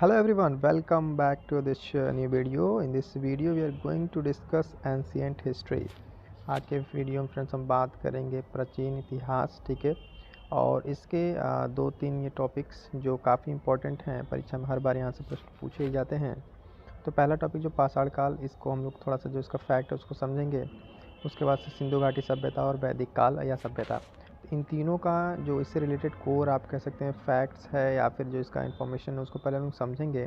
Hello everyone, welcome back to this new video. In this video we are going to discuss ancient history. आज के video में friends हम बात करेंगे प्राचीन इतिहास, ठीक है। और इसके दो तीन ये टॉपिक्स जो काफ़ी इंपॉर्टेंट हैं, परीक्षा में हर बार यहाँ से प्रश्न पूछे ही जाते हैं। तो पहला टॉपिक जो पाषाण काल, इसको हम लोग थोड़ा सा जो इसका फैक्ट है उसको समझेंगे। उसके बाद से सिंधु घाटी सभ्यता और वैदिक काल या सभ्यता, इन तीनों का जो इससे रिलेटेड कोर आप कह सकते हैं फैक्ट्स है या फिर जो इसका इन्फॉर्मेशन है उसको पहले हम लोग समझेंगे।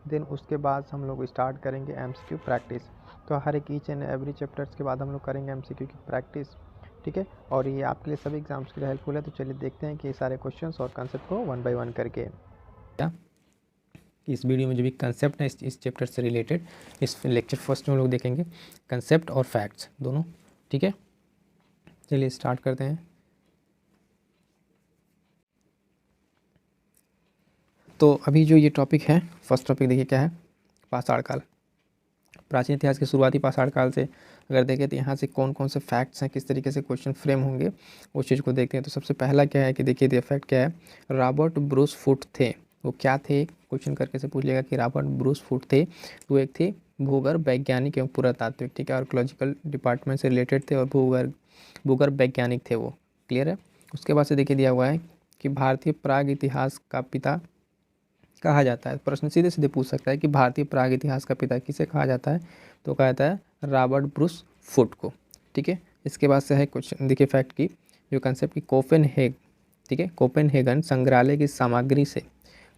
देन उसके बाद हम लोग स्टार्ट करेंगे एमसीक्यू प्रैक्टिस। तो हर एक ईच एंड एवरी चैप्टर्स के बाद हम लोग करेंगे एमसीक्यू की प्रैक्टिस, ठीक है। और ये आपके लिए सभी एग्जाम्स के लिए हेल्पफुल है। तो चलिए देखते हैं कि ये सारे क्वेश्चंस और कंसेप्ट को वन बाय वन करके इस वीडियो में जो भी कंसेप्ट है इस चैप्टर से रिलेटेड इस लेक्चर फर्स्ट में हम लोग देखेंगे कंसेप्ट और फैक्ट्स दोनों, ठीक है। चलिए स्टार्ट करते हैं। तो अभी जो ये टॉपिक है, फर्स्ट टॉपिक देखिए क्या है, पाषाण काल। प्राचीन इतिहास के शुरुआती पाषाण काल से अगर देखें तो यहाँ से कौन कौन से फैक्ट्स हैं, किस तरीके से क्वेश्चन फ्रेम होंगे उस चीज़ को देखते हैं। तो सबसे पहला क्या है कि देखिए द फैक्ट क्या है, रॉबर्ट ब्रूस फुट थे। वो क्या थे, क्वेश्चन करके से पूछ लेगा कि रॉबर्ट ब्रूस फुट थे। तो एक थे भूगर्भ वैज्ञानिक एवं पुरातात्विक, ठीक है, आर्कोलॉजिकल डिपार्टमेंट से रिलेटेड थे और भूगर्भ वैज्ञानिक थे वो, क्लियर है। उसके बाद से देखिए दिया हुआ है कि भारतीय प्राग इतिहास का पिता कहा जाता है। प्रश्न सीधे सीधे पूछ सकता है कि भारतीय प्राग इतिहास का पिता किसे कहा जाता है, तो कहा जाता है रॉबर्ट ब्रूस फुट को, ठीक है। इसके बाद से है कुछ देखिए फैक्ट की जो कंसेप्ट की कोपेनहेग, ठीक है, कोपेनहेगन संग्रहालय की सामग्री से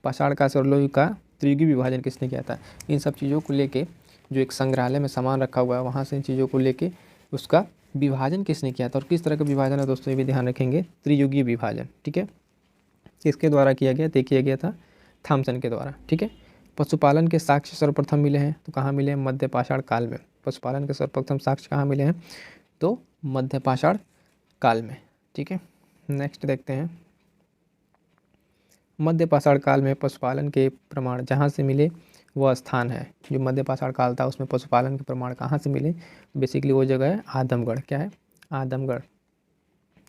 पाषाण काल और लोह का त्रियुगी विभाजन किसने किया था। इन सब चीज़ों को लेके जो एक संग्रहालय में सामान रखा हुआ है वहाँ से इन चीज़ों को लेके उसका विभाजन किसने किया था और किस तरह का विभाजन है दोस्तों, ये भी ध्यान रखेंगे, त्रियुगी विभाजन, ठीक है। किसके द्वारा किया गया, देखिए गया था थॉमसन के द्वारा, ठीक है। पशुपालन के साक्ष्य सर्वप्रथम मिले हैं, तो कहाँ मिले हैं, मध्य पाषाण काल में। पशुपालन के सर्वप्रथम साक्ष्य कहाँ मिले हैं, तो मध्य पाषाण काल में, ठीक है। नेक्स्ट देखते हैं, मध्य पाषाण काल में पशुपालन के प्रमाण जहाँ से मिले वह स्थान है। जो मध्य पाषाण काल था उसमें पशुपालन के प्रमाण कहाँ से मिले, बेसिकली वो जगह है आदमगढ़, क्या है, आदमगढ़।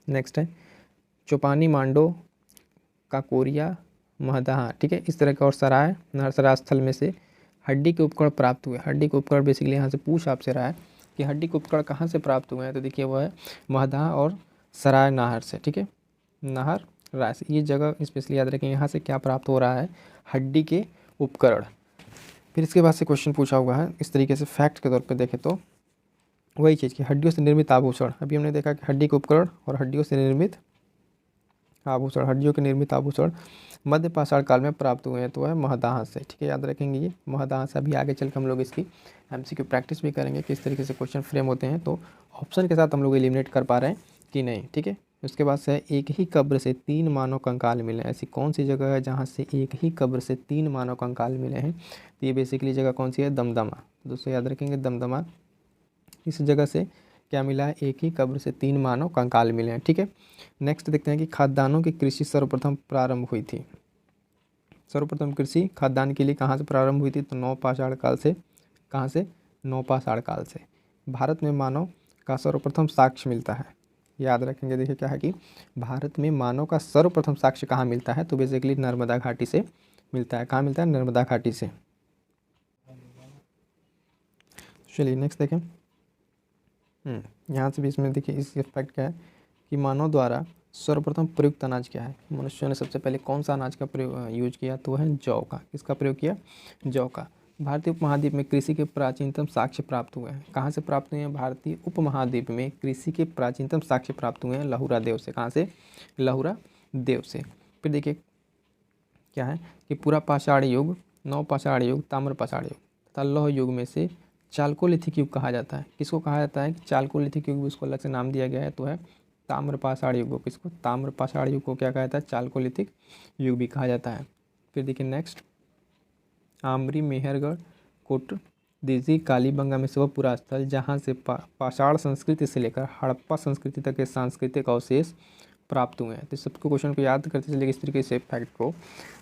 नेक्स्ट है चौपानी मांडो काकोरिया महदाहा, ठीक है, इस तरह के और सराय नरसरा स्थल में से हड्डी के उपकरण प्राप्त हुए। हड्डी के उपकरण बेसिकली यहाँ से पूछ आपसे रहा है कि हड्डी के उपकरण कहाँ से प्राप्त हुए हैं, तो देखिए वो है महदाहा और सराय नाहर से, ठीक है, नाहर राय से। ये जगह स्पेशली याद रखें, यहाँ से क्या प्राप्त हो रहा है, हड्डी के उपकरण। फिर इसके बाद से क्वेश्चन पूछा हुआ है इस तरीके से फैक्ट के तौर पर देखें तो वही चीज़ कि हड्डियों से निर्मित आभूषण, अभी हमने देखा कि हड्डी के उपकरण और हड्डियों से निर्मित आभूषण, हड्डियों के निर्मित आभूषण मध्य पाषाण काल में प्राप्त हुए हैं, तो है महदाह से, ठीक है, याद रखेंगे ये महदाह से। अभी आगे चल के हम लोग इसकी एमसीक्यू प्रैक्टिस भी करेंगे किस तरीके से क्वेश्चन फ्रेम होते हैं, तो ऑप्शन के साथ हम लोग एलिमिनेट कर पा रहे हैं कि नहीं, ठीक है। उसके बाद से एक ही कब्र से 3 मानव कंकाल मिले। ऐसी कौन सी जगह है जहाँ से एक ही कब्र से 3 मानव कंकाल मिले हैं, तो ये बेसिकली जगह कौन सी है, दमदमा। दोस्तों याद रखेंगे दमदमा, इस जगह से क्या मिला है, एक ही कब्र से 3 मानव कंकाल मिले हैं, ठीक है। नेक्स्ट देखते हैं कि खाद्यान्नों की कृषि सर्वप्रथम प्रारंभ हुई थी। सर्वप्रथम कृषि खाद्यान्न के लिए कहाँ से प्रारंभ हुई थी, तो नवपाषाण काल से। कहाँ से, नवपाषाण काल से। भारत में मानव का सर्वप्रथम साक्ष्य मिलता है, याद रखेंगे। देखिए क्या है कि भारत में मानव का सर्वप्रथम साक्ष्य कहाँ मिलता है, तो बेसिकली नर्मदा घाटी से मिलता है। कहाँ मिलता है, नर्मदा घाटी से। चलिए नेक्स्ट देखें। यहाँ से भी इसमें देखिए इस फैक्ट क्या है कि मानव द्वारा सर्वप्रथम प्रयुक्त अनाज क्या है। मनुष्यों ने सबसे पहले कौन सा अनाज का प्रयोग यूज किया, तो है जौ का। किसका प्रयोग किया, जौ का। भारतीय उपमहाद्वीप में कृषि के प्राचीनतम साक्ष्य प्राप्त हुए हैं। कहाँ से प्राप्त हुए हैं, भारतीय उपमहाद्वीप में कृषि के प्राचीनतम साक्ष्य प्राप्त हुए हैं लहुरा देव से। कहाँ से, लहुरा देव से। फिर देखिए क्या है कि पूरा पाषाण युग, नवपाषाण युग, ताम्रपाषाण युग तथा लौह युग में से चालकोलिथिक युग कहा जाता है। किसको कहा जाता है, चालकोलिथिक युग भी उसको अलग से नाम दिया गया है, तो है ताम्रपाषाण युग को। किसको, ताम्रपाषाण युग को क्या कहा जाता है, चालकोलिथिक युग भी कहा जाता है। फिर देखिए नेक्स्ट, आमरी, मेहरगढ़, कोट दिजी, कालीबंगा में से वह पूरा स्थल जहाँ से पाषाण संस्कृति से लेकर हड़प्पा संस्कृति तक के सांस्कृतिक अवशेष प्राप्त हुए हैं। तो सबको क्वेश्चन को याद करते चलिए इस तरीके से फैक्ट को।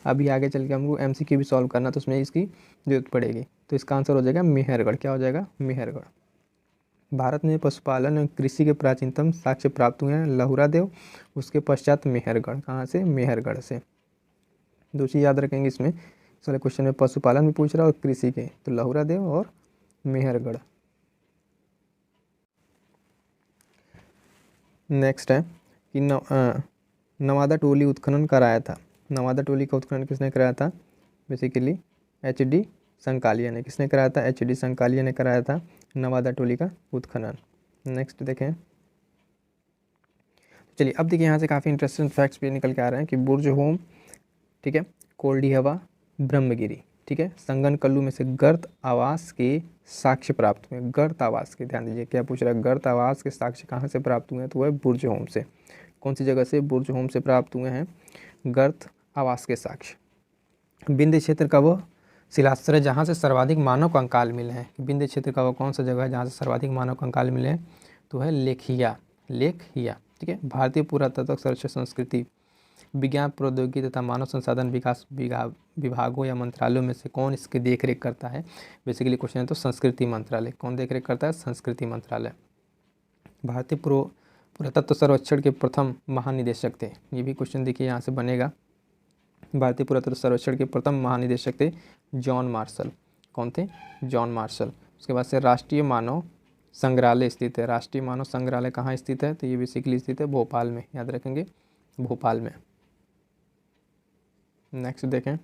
अभी आगे चल के हमको एमसीक्यू भी सॉल्व करना, तो उसमें इसकी जरूरत पड़ेगी। तो इसका आंसर हो जाएगा मेहरगढ़। क्या हो जाएगा, मेहरगढ़। भारत में पशुपालन और कृषि के प्राचीनतम साक्ष्य प्राप्त हुए हैं लहुरा देव, उसके पश्चात मेहरगढ़। कहाँ से, मेहरगढ़ से। दूसरी याद रखेंगे इसमें सारे क्वेश्चन में पशुपालन भी पूछ रहा है और कृषि के, तो लहुरा देव और मेहरगढ़। नेक्स्ट है कि नवादा टोली उत्खनन कराया था। नवादा टोली का उत्खनन किसने कराया था? Basically HD. संकालिया ने। किसने कराया था? एच.डी. संकालिया ने कराया था नवादा टोली का उत्खनन। नेक्स्ट देखें, चलिए अब देखिए यहाँ से काफ़ी इंटरेस्टिंग फैक्ट्स भी निकल के आ रहे हैं कि बुर्जहोम, ठीक है, कोल्डी हवा, ब्रह्मगिरी, ठीक है, संगन कल्लू में से गर्त आवास के साक्ष्य प्राप्त हुए। गर्त आवास के, ध्यान दीजिए क्या पूछ रहा है, गर्त आवास के साक्ष्य कहाँ से प्राप्त हुए हैं? तो वह बुर्जहोम से। कौन सी जगह से? बुर्जहोम से प्राप्त हुए हैं गर्त आवास के साक्ष्य। विंध्य क्षेत्र का वह शिलाश्रय जहाँ से सर्वाधिक मानव कंकाल मिले हैं। विंध्य क्षेत्र का वह कौन सा जगह है जहाँ से सर्वाधिक मानव कंकाल मिले हैं? तो है लेखिया, लेखिया, ठीक है। भारतीय पुरातत्व संरक्षण संस्कृति विज्ञान प्रौद्योगिकी तथा मानव संसाधन विकास विभागों या मंत्रालयों में से कौन इसकी देखरेख करता है? बेसिकली क्वेश्चन है तो संस्कृति मंत्रालय। कौन देखरेख करता है? संस्कृति मंत्रालय। भारतीय पुरातत्व सर्वेक्षण के प्रथम महानिदेशक थे। ये भी क्वेश्चन देखिए यहाँ से बनेगा। भारतीय पुरातत्व सर्वेक्षण के प्रथम महानिदेशक थे जॉन मार्शल। कौन थे? John Marshall. उसके बाद से राष्ट्रीय मानव संग्रहालय स्थित है। राष्ट्रीय मानव संग्रहालय कहाँ स्थित है? तो ये बेसिकली स्थित है भोपाल में, याद रखेंगे, भोपाल में। नेक्स्ट देखें,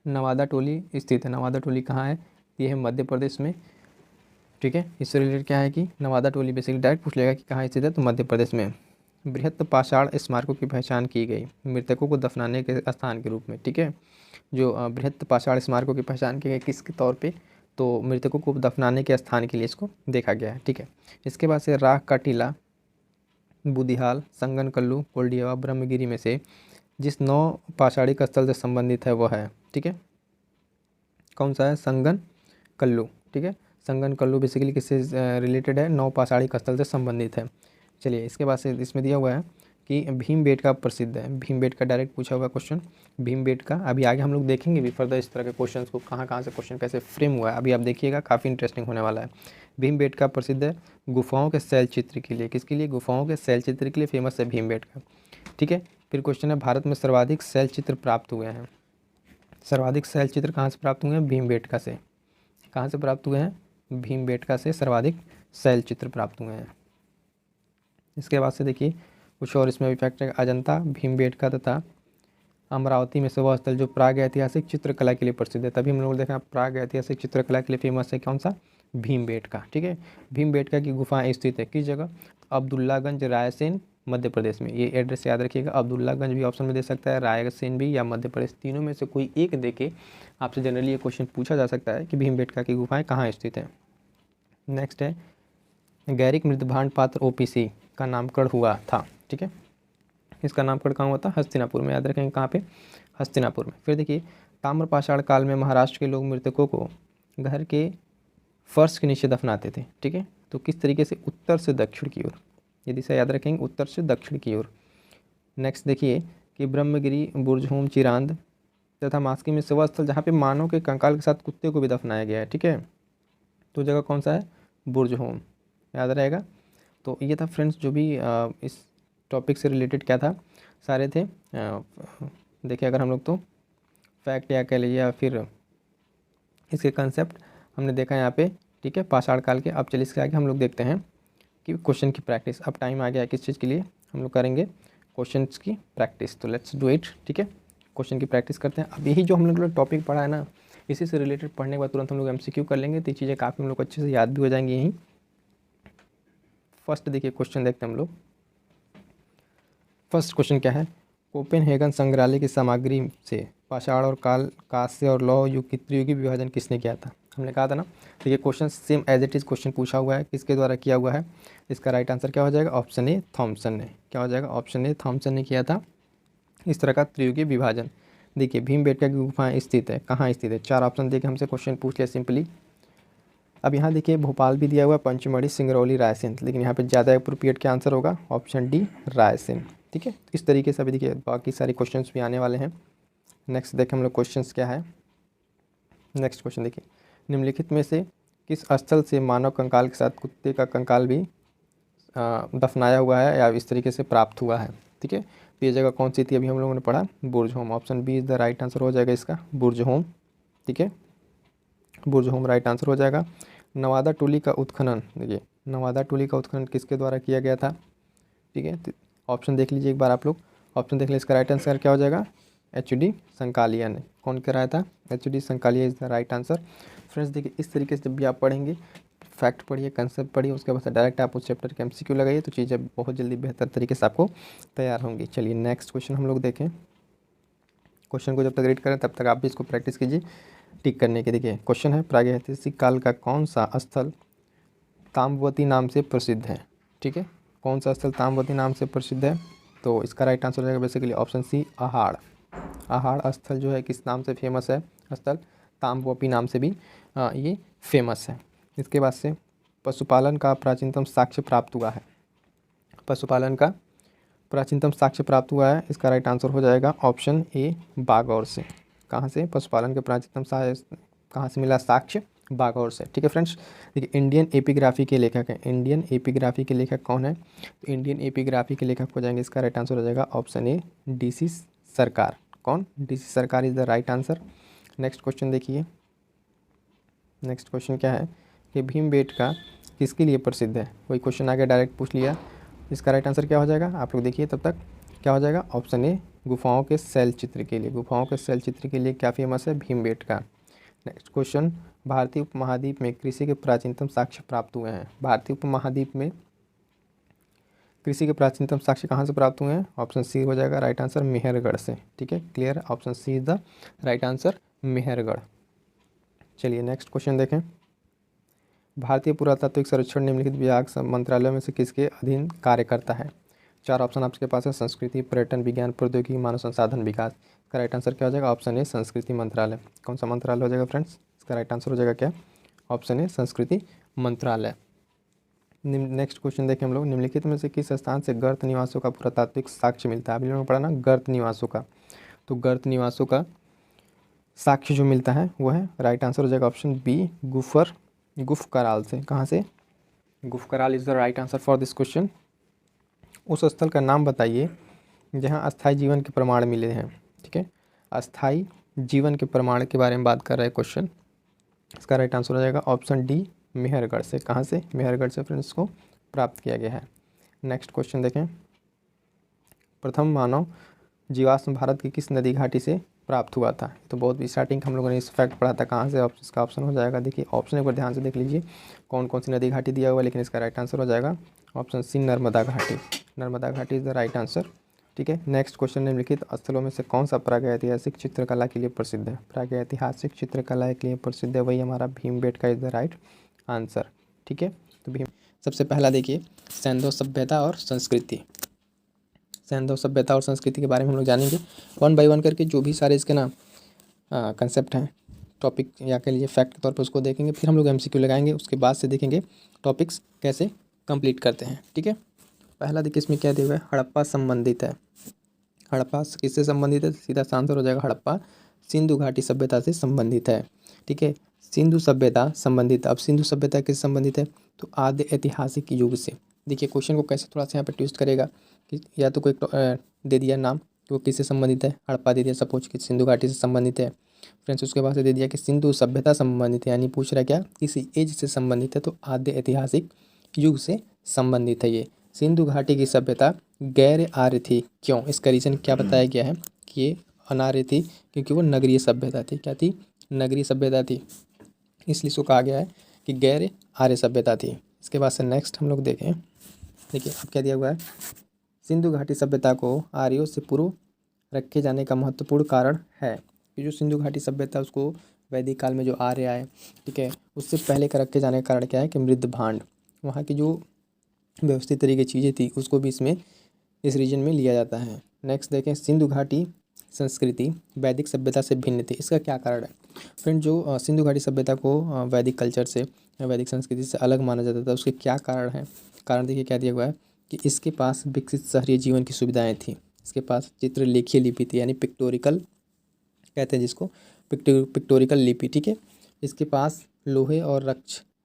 नवादा टोली स्थित है। नवादा टोली कहाँ है? ये है मध्य प्रदेश में, ठीक है। इससे रिलेटेड क्या है कि नवादा टोली बेसिकली डायरेक्ट पूछ लेगा कि कहाँ स्थित है, तो मध्य प्रदेश में। बृहत् पाषाण स्मारकों की पहचान की गई मृतकों को दफनाने के स्थान के रूप में, ठीक है। जो बृहत् पाषाण स्मारकों की पहचान की गई किसके तौर पे? तो मृतकों को दफनाने के स्थान के लिए इसको देखा गया है, ठीक है। इसके बाद से राख का टीला, बुदिहाल, संगन कल्लू, कोल्डियावा, ब्रह्मगिरी में से जिस 9 पाषाणिक स्थल से संबंधित है वह है, ठीक है, कौन सा है? संगन कल्लू, ठीक है। संगन कल्लू बेसिकली किससे रिलेटेड है? 9 पाषाणिक स्थल से संबंधित है। चलिए इसके बाद से इसमें दिया हुआ है कि भीमबेटका प्रसिद्ध है। भीमबेटका डायरेक्ट पूछा हुआ क्वेश्चन, भीमबेटका। अभी आगे हम लोग देखेंगे भी फर्दर इस तरह के क्वेश्चन को, कहाँ कहाँ से क्वेश्चन कैसे फ्रेम हुआ है, अभी आप देखिएगा, काफ़ी इंटरेस्टिंग होने वाला है। भीमबेटका प्रसिद्ध है गुफाओं के शैल चित्र के लिए। किसके लिए? गुफाओं के शैल चित्र के लिए फेमस है भीमबेटका, ठीक है। फिर क्वेश्चन है भारत में सर्वाधिक शैल चित्र प्राप्त हुए हैं। सर्वाधिक शैल चित्र कहाँ से प्राप्त हुए हैं? भीमबेटका से। कहाँ से प्राप्त हुए हैं? भीमबेटका से सर्वाधिक शैल चित्र प्राप्त हुए हैं। इसके बाद से देखिए कुछ और इसमें भी फैक्ट है। अजंता, भीमबेटका तथा अमरावती में से वह स्थल जो प्राग ऐतिहासिक चित्रकला के लिए प्रसिद्ध है। तभी हम लोग देखा प्राग ऐतिहासिक चित्रकला के लिए फेमस है कौन सा? भीमबेटका, ठीक है। भीमबेटका की गुफाएं स्थित है किस जगह? अब्दुल्लागंज, रायसेन, मध्य प्रदेश में। ये एड्रेस याद रखिएगा। अब्दुल्लागंज भी ऑप्शन में दे सकता है, रायसेन भी, या मध्य प्रदेश, तीनों में से कोई एक देके आपसे जनरली ये क्वेश्चन पूछा जा सकता है कि भीमबेटका की गुफाएं कहाँ स्थित है। नेक्स्ट है गैरिक मृदभांड पात्र ओपीसी का नामकरण हुआ था, ठीक है। इसका नामकरण कहाँ हुआ था? हस्तिनापुर में, याद रखेंगे कहाँ पे? हस्तिनापुर में। फिर देखिए ताम्रपाषाण काल में महाराष्ट्र के लोग मृतकों को घर के फर्श के नीचे दफनाते थे, ठीक है। तो किस तरीके से? उत्तर से दक्षिण की ओर। ये दिशा याद रखेंगे, उत्तर से दक्षिण की ओर। नेक्स्ट देखिए कि ब्रह्मगिरी, बुर्जहोम, चिरांद तथा मास्की में से वह स्थल जहाँ पे मानव के कंकाल के साथ कुत्ते को भी दफनाया गया है, ठीक है। तो जगह कौन सा है? बुर्जहोम, याद रहेगा। तो ये था फ्रेंड्स जो भी इस टॉपिक से रिलेटेड क्या था, सारे थे। देखिए अगर हम लोग तो फैक्ट या कह लीजिए या फिर इसके कंसेप्ट हमने देखा यहाँ पे, ठीक है, पाषाण काल के। अब चलिए इसके आगे हम लोग देखते हैं कि क्वेश्चन की प्रैक्टिस। अब टाइम आ गया है किस चीज़ के लिए? हम लोग करेंगे क्वेश्चंस की प्रैक्टिस। तो लेट्स डू इट, ठीक है। क्वेश्चन की प्रैक्टिस करते हैं। अब यही जो हम लोग टॉपिक पढ़ा है ना, इसी से रिलेटेड पढ़ने के बाद तुरंत हम लोग MCQ कर लेंगे, तो ये चीज़ें काफ़ी हम लोग अच्छे से याद भी हो जाएंगी यहीं। फर्स्ट देखिए क्वेश्चन देखते हैं हम लोग। फर्स्ट क्वेश्चन क्या है? कोपेनहेगन संग्रहालय की सामग्री से पाषाण और कांस्य और लौह युग की त्रियुगी विभाजन किसने किया था? हमने कहा था ना। तो ये question same as it is question पूछा हुआ है, किसके द्वारा किया हुआ है? इसका राइट आंसर क्या हो जाएगा? ऑप्शन ए, थॉमसन ने। क्या हो जाएगा? ऑप्शन ए, थॉमसन ने किया था इस तरह का त्रियुगी विभाजन। देखिए भीमबेटका की गुफाएं स्थित है, कहाँ स्थित है? 4 ऑप्शन देके हमसे क्वेश्चन पूछ लिया सिंपली। अब यहाँ देखिए भोपाल भी दिया हुआ है, पंचमढ़ी, सिंगरौली, रायसेन, लेकिन यहाँ पे ज़्यादा अप्रोप्रिएट क्या आंसर होगा? ऑप्शन डी, रायसेन, ठीक है। इस तरीके से अभी देखिए बाकी सारे क्वेश्चंस भी आने वाले हैं। नेक्स्ट देखें हम लोग क्वेश्चंस क्या है। नेक्स्ट क्वेश्चन देखिए, निम्नलिखित में से किस स्थल से मानव कंकाल के साथ कुत्ते का कंकाल भी दफनाया हुआ है या इस तरीके से प्राप्त हुआ है, ठीक है। तो ये जगह कौन सी थी, अभी हम लोगों ने पढ़ा Burzahom. Option B is the right answer हो जाएगा इसका, बुर्जहोम। ठीक है, बुर्जहोम राइट आंसर हो जाएगा। नवादा टोली का उत्खनन, देखिए नवादा टोली का उत्खनन किसके द्वारा किया गया था। ठीक है, तो ऑप्शन देख लीजिए एक बार आप लोग, ऑप्शन देख लीजिए, इसका राइट आंसर क्या हो जाएगा, एच.डी. संकालिया ने। कौन कराया था, H D. Sankalia is the right answer. Friends देखिए इस तरीके से जब भी आप पढ़ेंगे, फैक्ट पढ़िए, कंसेप्ट पढ़िए, उसके बाद डायरेक्ट आप उस चैप्टर के एमसीक्यू लगाइए, तो चीज़ें बहुत जल्दी बेहतर तरीके से आपको तैयार होंगी। चलिए नेक्स्ट क्वेश्चन हम लोग देखें। क्वेश्चन को जब तक रीड करें तब तक आप भी इसको प्रैक्टिस कीजिए टिक करने के। देखिए क्वेश्चन है, प्रागैतिहासिक काल का कौन सा स्थल ताम्रवती नाम से प्रसिद्ध है। ठीक है, कौन सा स्थल ताम्रवती नाम से प्रसिद्ध है, तो इसका राइट आंसर हो जाएगा बेसिकली ऑप्शन सी, अहाड़। अहाड़ स्थल जो है किस नाम से फेमस है, स्थल ताम्रवती नाम से भी ये फेमस है। इसके बाद से पशुपालन का प्राचीनतम साक्ष्य प्राप्त हुआ है, पशुपालन का प्राचीनतम साक्ष्य प्राप्त हुआ है, इसका राइट आंसर हो जाएगा ऑप्शन ए, बागौर से। कहाँ से, पशुपालन के प्राचीनतम कहाँ से मिला साक्ष्य, बागौर से। ठीक है फ्रेंड्स, देखिए इंडियन एपिग्राफी के लेखक हैं, इंडियन एपिग्राफी के लेखक कौन है, तो इंडियन एपिग्राफी के लेखक हो जाएंगे, इसका राइट आंसर हो जाएगा ऑप्शन ए, डी.सी. सरकार। कौन, डी.सी. सरकार is the right answer. Next question देखिए, नेक्स्ट क्वेश्चन क्या है कि भीमबेटका किसके लिए प्रसिद्ध है, वही क्वेश्चन आगे डायरेक्ट पूछ लिया, इसका राइट आंसर क्या हो जाएगा, आप लोग देखिए तब तक, क्या हो जाएगा ऑप्शन ए, गुफाओं के शैल चित्र के लिए। गुफाओं के शैल चित्र के लिए क्या फेमस है, भीमबेटका। नेक्स्ट क्वेश्चन, भारतीय उपमहाद्वीप में कृषि के प्राचीनतम साक्ष्य प्राप्त हुए हैं। भारतीय उपमहाद्वीप में कृषि के प्राचीनतम साक्ष्य कहाँ से प्राप्त हुए हैं, ऑप्शन सी हो जाएगा राइट आंसर, मेहरगढ़ से। ठीक है, clear, option C is the right answer, Mehrgarh. चलिए नेक्स्ट क्वेश्चन देखें। भारतीय पुरातात्विक सर्वेक्षण निम्नलिखित विभाग मंत्रालय में से किसके अधीन कार्य करता है। चार ऑप्शन आपके पास है, संस्कृति, पर्यटन, विज्ञान प्रौद्योगिकी, मानव संसाधन विकास। इसका राइट आंसर क्या हो जाएगा, ऑप्शन ए, संस्कृति मंत्रालय। कौन सा मंत्रालय हो जाएगा फ्रेंड्स, इसका राइट आंसर हो जाएगा क्या, ऑप्शन ए, संस्कृति मंत्रालय। नेक्स्ट क्वेश्चन देखें हम लोग, निम्नलिखित में से किस स्थान से गर्त निवासों का पुरातात्विक साक्ष्य मिलता है। अभी लोगों ने पढ़ा ना गर्त निवासों का, तो गर्त निवासों का साक्ष्य जो मिलता है वो है, राइट आंसर हो जाएगा ऑप्शन बी, गुफकराल से। कहाँ से, Gufkral is the right answer for this question. उस स्थल का नाम बताइए जहाँ अस्थायी जीवन के प्रमाण मिले हैं। ठीक है, अस्थायी जीवन के प्रमाण के बारे में बात कर रहे हैं क्वेश्चन, इसका राइट आंसर हो जाएगा ऑप्शन डी, मेहरगढ़ से। कहाँ से, मेहरगढ़ से फ्रेंड्स को प्राप्त किया गया है। नेक्स्ट क्वेश्चन देखें, प्रथम मानव जीवाश्म भारत की किस नदी घाटी से प्राप्त हुआ था। तो बहुत स्टार्टिंग हम लोगों ने इस फैक्ट पढ़ा था, कहाँ से, इसका ऑप्शन हो जाएगा, देखिए ऑप्शन एक बार ध्यान से देख लीजिए कौन कौन सी नदी घाटी दिया हुआ है, लेकिन इसका राइट आंसर हो जाएगा ऑप्शन सी, नर्मदा घाटी। नर्मदा घाटी इज़ द राइट आंसर। ठीक है, नेक्स्ट क्वेश्चन, निम्नलिखित स्थलों में से कौन सा प्रागैतिहासिक चित्रकला के लिए प्रसिद्ध है। प्रागैतिहासिक चित्रकला के लिए प्रसिद्ध है, वही हमारा Bhimbetka is the right answer. ठीक है, तो भीम, सबसे पहला देखिए सैंधव सभ्यता और संस्कृति। सैंधव सभ्यता और संस्कृति के बारे में हम लोग जानेंगे वन बाय वन करके, जो भी सारे इसके ना कंसेप्ट हैं, टॉपिक या कह लीजिए फैक्ट के तौर पर उसको देखेंगे, फिर हम लोग एमसीक्यू लगाएंगे, उसके बाद से देखेंगे टॉपिक्स कैसे कंप्लीट करते हैं। ठीक है, पहला देखिए इसमें क्या दिया हुआ है, हड़प्पा संबंधित है। हड़प्पा किससे संबंधित है, सीधा आंसर हो जाएगा हड़प्पा सिंधु घाटी सभ्यता से संबंधित है। ठीक है, सिंधु सभ्यता संबंधित। अब सिंधु सभ्यता किससे संबंधित है, तो आद्य ऐतिहासिक युग से। देखिए क्वेश्चन को कैसे थोड़ा सा यहाँ पर ट्विस्ट करेगा कि या तो कोई दे दिया नाम कि वो किससे संबंधित है, हड़प्पा दे दिया सपोज कि सिंधु घाटी से संबंधित है फ्रेंड्स, उसके बाद से दे दिया कि सिंधु सभ्यता संबंधित है, यानी पूछ रहा है क्या, किसी एज से संबंधित है, तो आद्य ऐतिहासिक युग से संबंधित है ये। सिंधु घाटी की सभ्यता गैर आर्य थी, क्यों, इसका रीज़न क्या बताया गया है कि ये अनार्य थी, क्योंकि वो नगरीय सभ्यता थी। क्या थी, नगरीय सभ्यता थी, इसलिए इसको कहा गया है कि गैर आर्य सभ्यता थी। इसके बाद से नेक्स्ट हम लोग देखें, देखिए अब क्या दिया हुआ है, सिंधु घाटी सभ्यता को आर्यों से पूर्व रखे जाने का महत्वपूर्ण कारण है कि जो सिंधु घाटी सभ्यता उसको वैदिक काल में जो आर्य आए, ठीक है, उससे पहले का रखे जाने का कारण क्या है कि मृद भांड, वहाँ की जो व्यवस्थित तरीके की चीज़ें थी उसको भी इसमें इस रीजन में लिया जाता है। नेक्स्ट देखें, सिंधु घाटी संस्कृति वैदिक सभ्यता से भिन्न थी, इसका क्या कारण है फ्रेंड। जो सिंधु घाटी सभ्यता को वैदिक कल्चर से या वैदिक संस्कृति से अलग माना जाता था, उसके क्या कारण है। कारण देखिए क्या दिया हुआ है कि इसके पास विकसित शहरी जीवन की सुविधाएँ थी, इसके पास चित्रलेखीय लिपि थी, यानी पिक्टोरिकल कहते हैं जिसको, पिक्टोरिकल लिपि। ठीक है, इसके पास लोहे और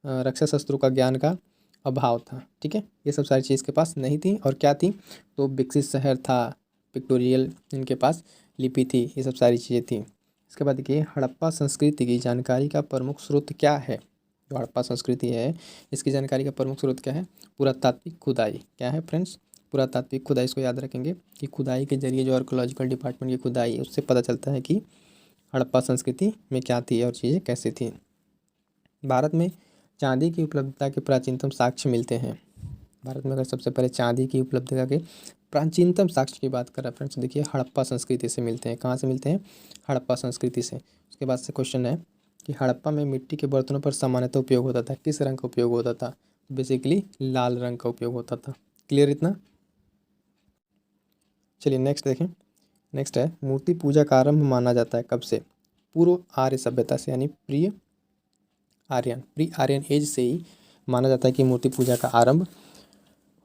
रक्षा शस्त्रों का ज्ञान का अभाव था। ठीक है, ये सब सारी चीज़ के पास नहीं थी, और क्या थी, तो विकसित शहर था, पिक्टोरियल इनके पास लिपि थी, ये सब सारी चीज़ें थी। इसके बाद देखिए हड़प्पा संस्कृति की जानकारी का प्रमुख स्रोत क्या है। जो हड़प्पा संस्कृति है इसकी जानकारी का प्रमुख स्रोत क्या है, पुरातात्विक खुदाई। क्या है फ्रेंड्स, पुरातात्विक खुदाई। इसको याद रखेंगे कि खुदाई के जरिए जो आर्कोलॉजिकल डिपार्टमेंट की खुदाई है उससे पता चलता है कि हड़प्पा संस्कृति में क्या थी और चीज़ें कैसे थी। भारत में चांदी की उपलब्धता के प्राचीनतम साक्ष्य मिलते हैं। भारत में अगर सबसे पहले चांदी की उपलब्धता के प्राचीनतम साक्ष्य की बात करें फ्रेंड्स, देखिए हड़प्पा संस्कृति से मिलते हैं। कहाँ से मिलते हैं, हड़प्पा संस्कृति से। उसके बाद से क्वेश्चन है कि हड़प्पा में मिट्टी के बर्तनों पर सामान्यतः उपयोग होता था, किस रंग का उपयोग होता था, बेसिकली लाल रंग का उपयोग होता था। क्लियर इतना। चलिए नेक्स्ट देखें। नेक्स्ट है मूर्ति पूजा का आरंभ माना जाता है कब से, पूर्व आर्य सभ्यता से, यानी प्री आर्यन एज से ही माना जाता है कि मूर्ति पूजा का आरंभ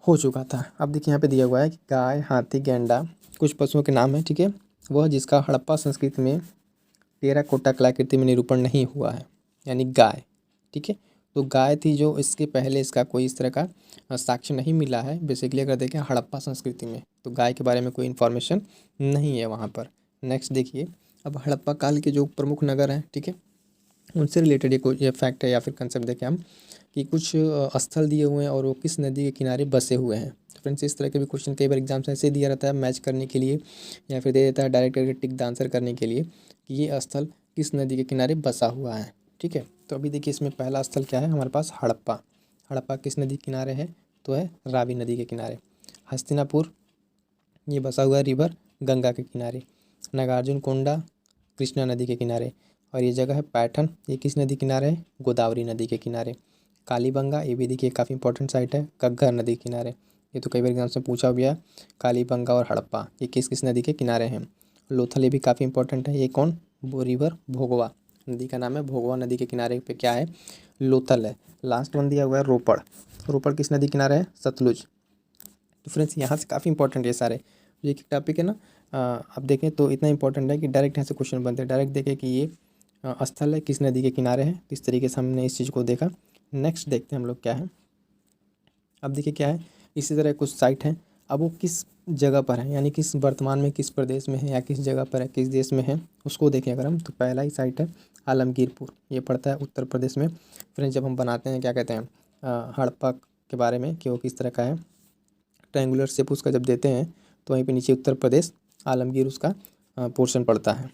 हो चुका था। अब देखिए यहाँ पे दिया हुआ है कि गाय, हाथी, गैंडा कुछ पशुओं के नाम है, ठीक है, वह जिसका हड़प्पा संस्कृति में टेराकोटा कलाकृति में निरूपण नहीं हुआ है, यानी गाय। ठीक है, तो गाय थी जो इसके पहले इसका कोई इस तरह का साक्ष्य नहीं मिला है। बेसिकली अगर देखें हड़प्पा संस्कृति में तो गाय के बारे में कोई इन्फॉर्मेशन नहीं है वहाँ पर। नेक्स्ट देखिए, अब हड़प्पा काल के जो प्रमुख नगर हैं, ठीक है, उनसे रिलेटेड ये फैक्ट है या फिर कंसेप्ट देखें हम कि कुछ स्थल दिए हुए हैं और वो किस नदी के किनारे बसे हुए हैं। तो फ्रेंड्स इस तरह के भी क्वेश्चन कई बार एग्जाम्स ऐसे दिया रहता है मैच करने के लिए, या फिर दे देता है डायरेक्ट करके टिक द आंसर करने के लिए कि ये स्थल किस नदी के किनारे बसा हुआ है। ठीक है, तो अभी देखिए इसमें पहला स्थल क्या है हमारे पास, हड़प्पा। हड़प्पा किस नदी के किनारे है, तो है रावी नदी के किनारे। हस्तिनापुर ये बसा हुआ है रिवर गंगा के किनारे। नागार्जुन कोंडा कृष्णा नदी के किनारे। और ये जगह है पैठन, ये किस नदी किनारे है, गोदावरी नदी के किनारे। कालीबंगा ये भी देखिए काफ़ी इंपॉर्टेंट साइट है, घग्गर नदी के किनारे। ये तो कई बार एग्जाम से पूछा गया, कालीबंगा और हड़प्पा ये किस किस नदी के किनारे हैं। लोथल ये भी काफ़ी इंपॉर्टेंट है, ये कौन, वो रिवर भोगवा नदी का नाम है, भोगवा नदी के किनारे पे क्या है, लोथल है। लास्ट वन दिया हुआ है रोपड़। रोपड़ किस नदी किनारे है, सतलुज। तो फ्रेंड्स यहाँ से काफ़ी इंपॉर्टेंट है सारे, ये एक टॉपिक है ना। अब देखें तो इतना इंपॉर्टेंट है कि डायरेक्ट यहाँ से क्वेश्चन बनते हैं। डायरेक्ट देखें कि ये स्थल है किस नदी के किनारे है, तो इस तरीके से हमने इस चीज़ को देखा। नेक्स्ट देखते हैं हम लोग क्या है। अब देखिए क्या है, इसी तरह कुछ साइट हैं, अब वो किस जगह पर है, यानी किस वर्तमान में किस प्रदेश में है या किस जगह पर है, किस देश में है, उसको देखें अगर हम। तो पहला ही साइट है आलमगीरपुर, ये पड़ता है उत्तर प्रदेश में। फ्रेंड्स जब हम बनाते हैं क्या कहते हैं हड़प्पा के बारे में कि वो किस तरह का है, ट्रायंगुलर शेप उसका जब देते हैं तो वहीं पे नीचे उत्तर प्रदेश आलमगीर उसका पोर्शन पड़ता है।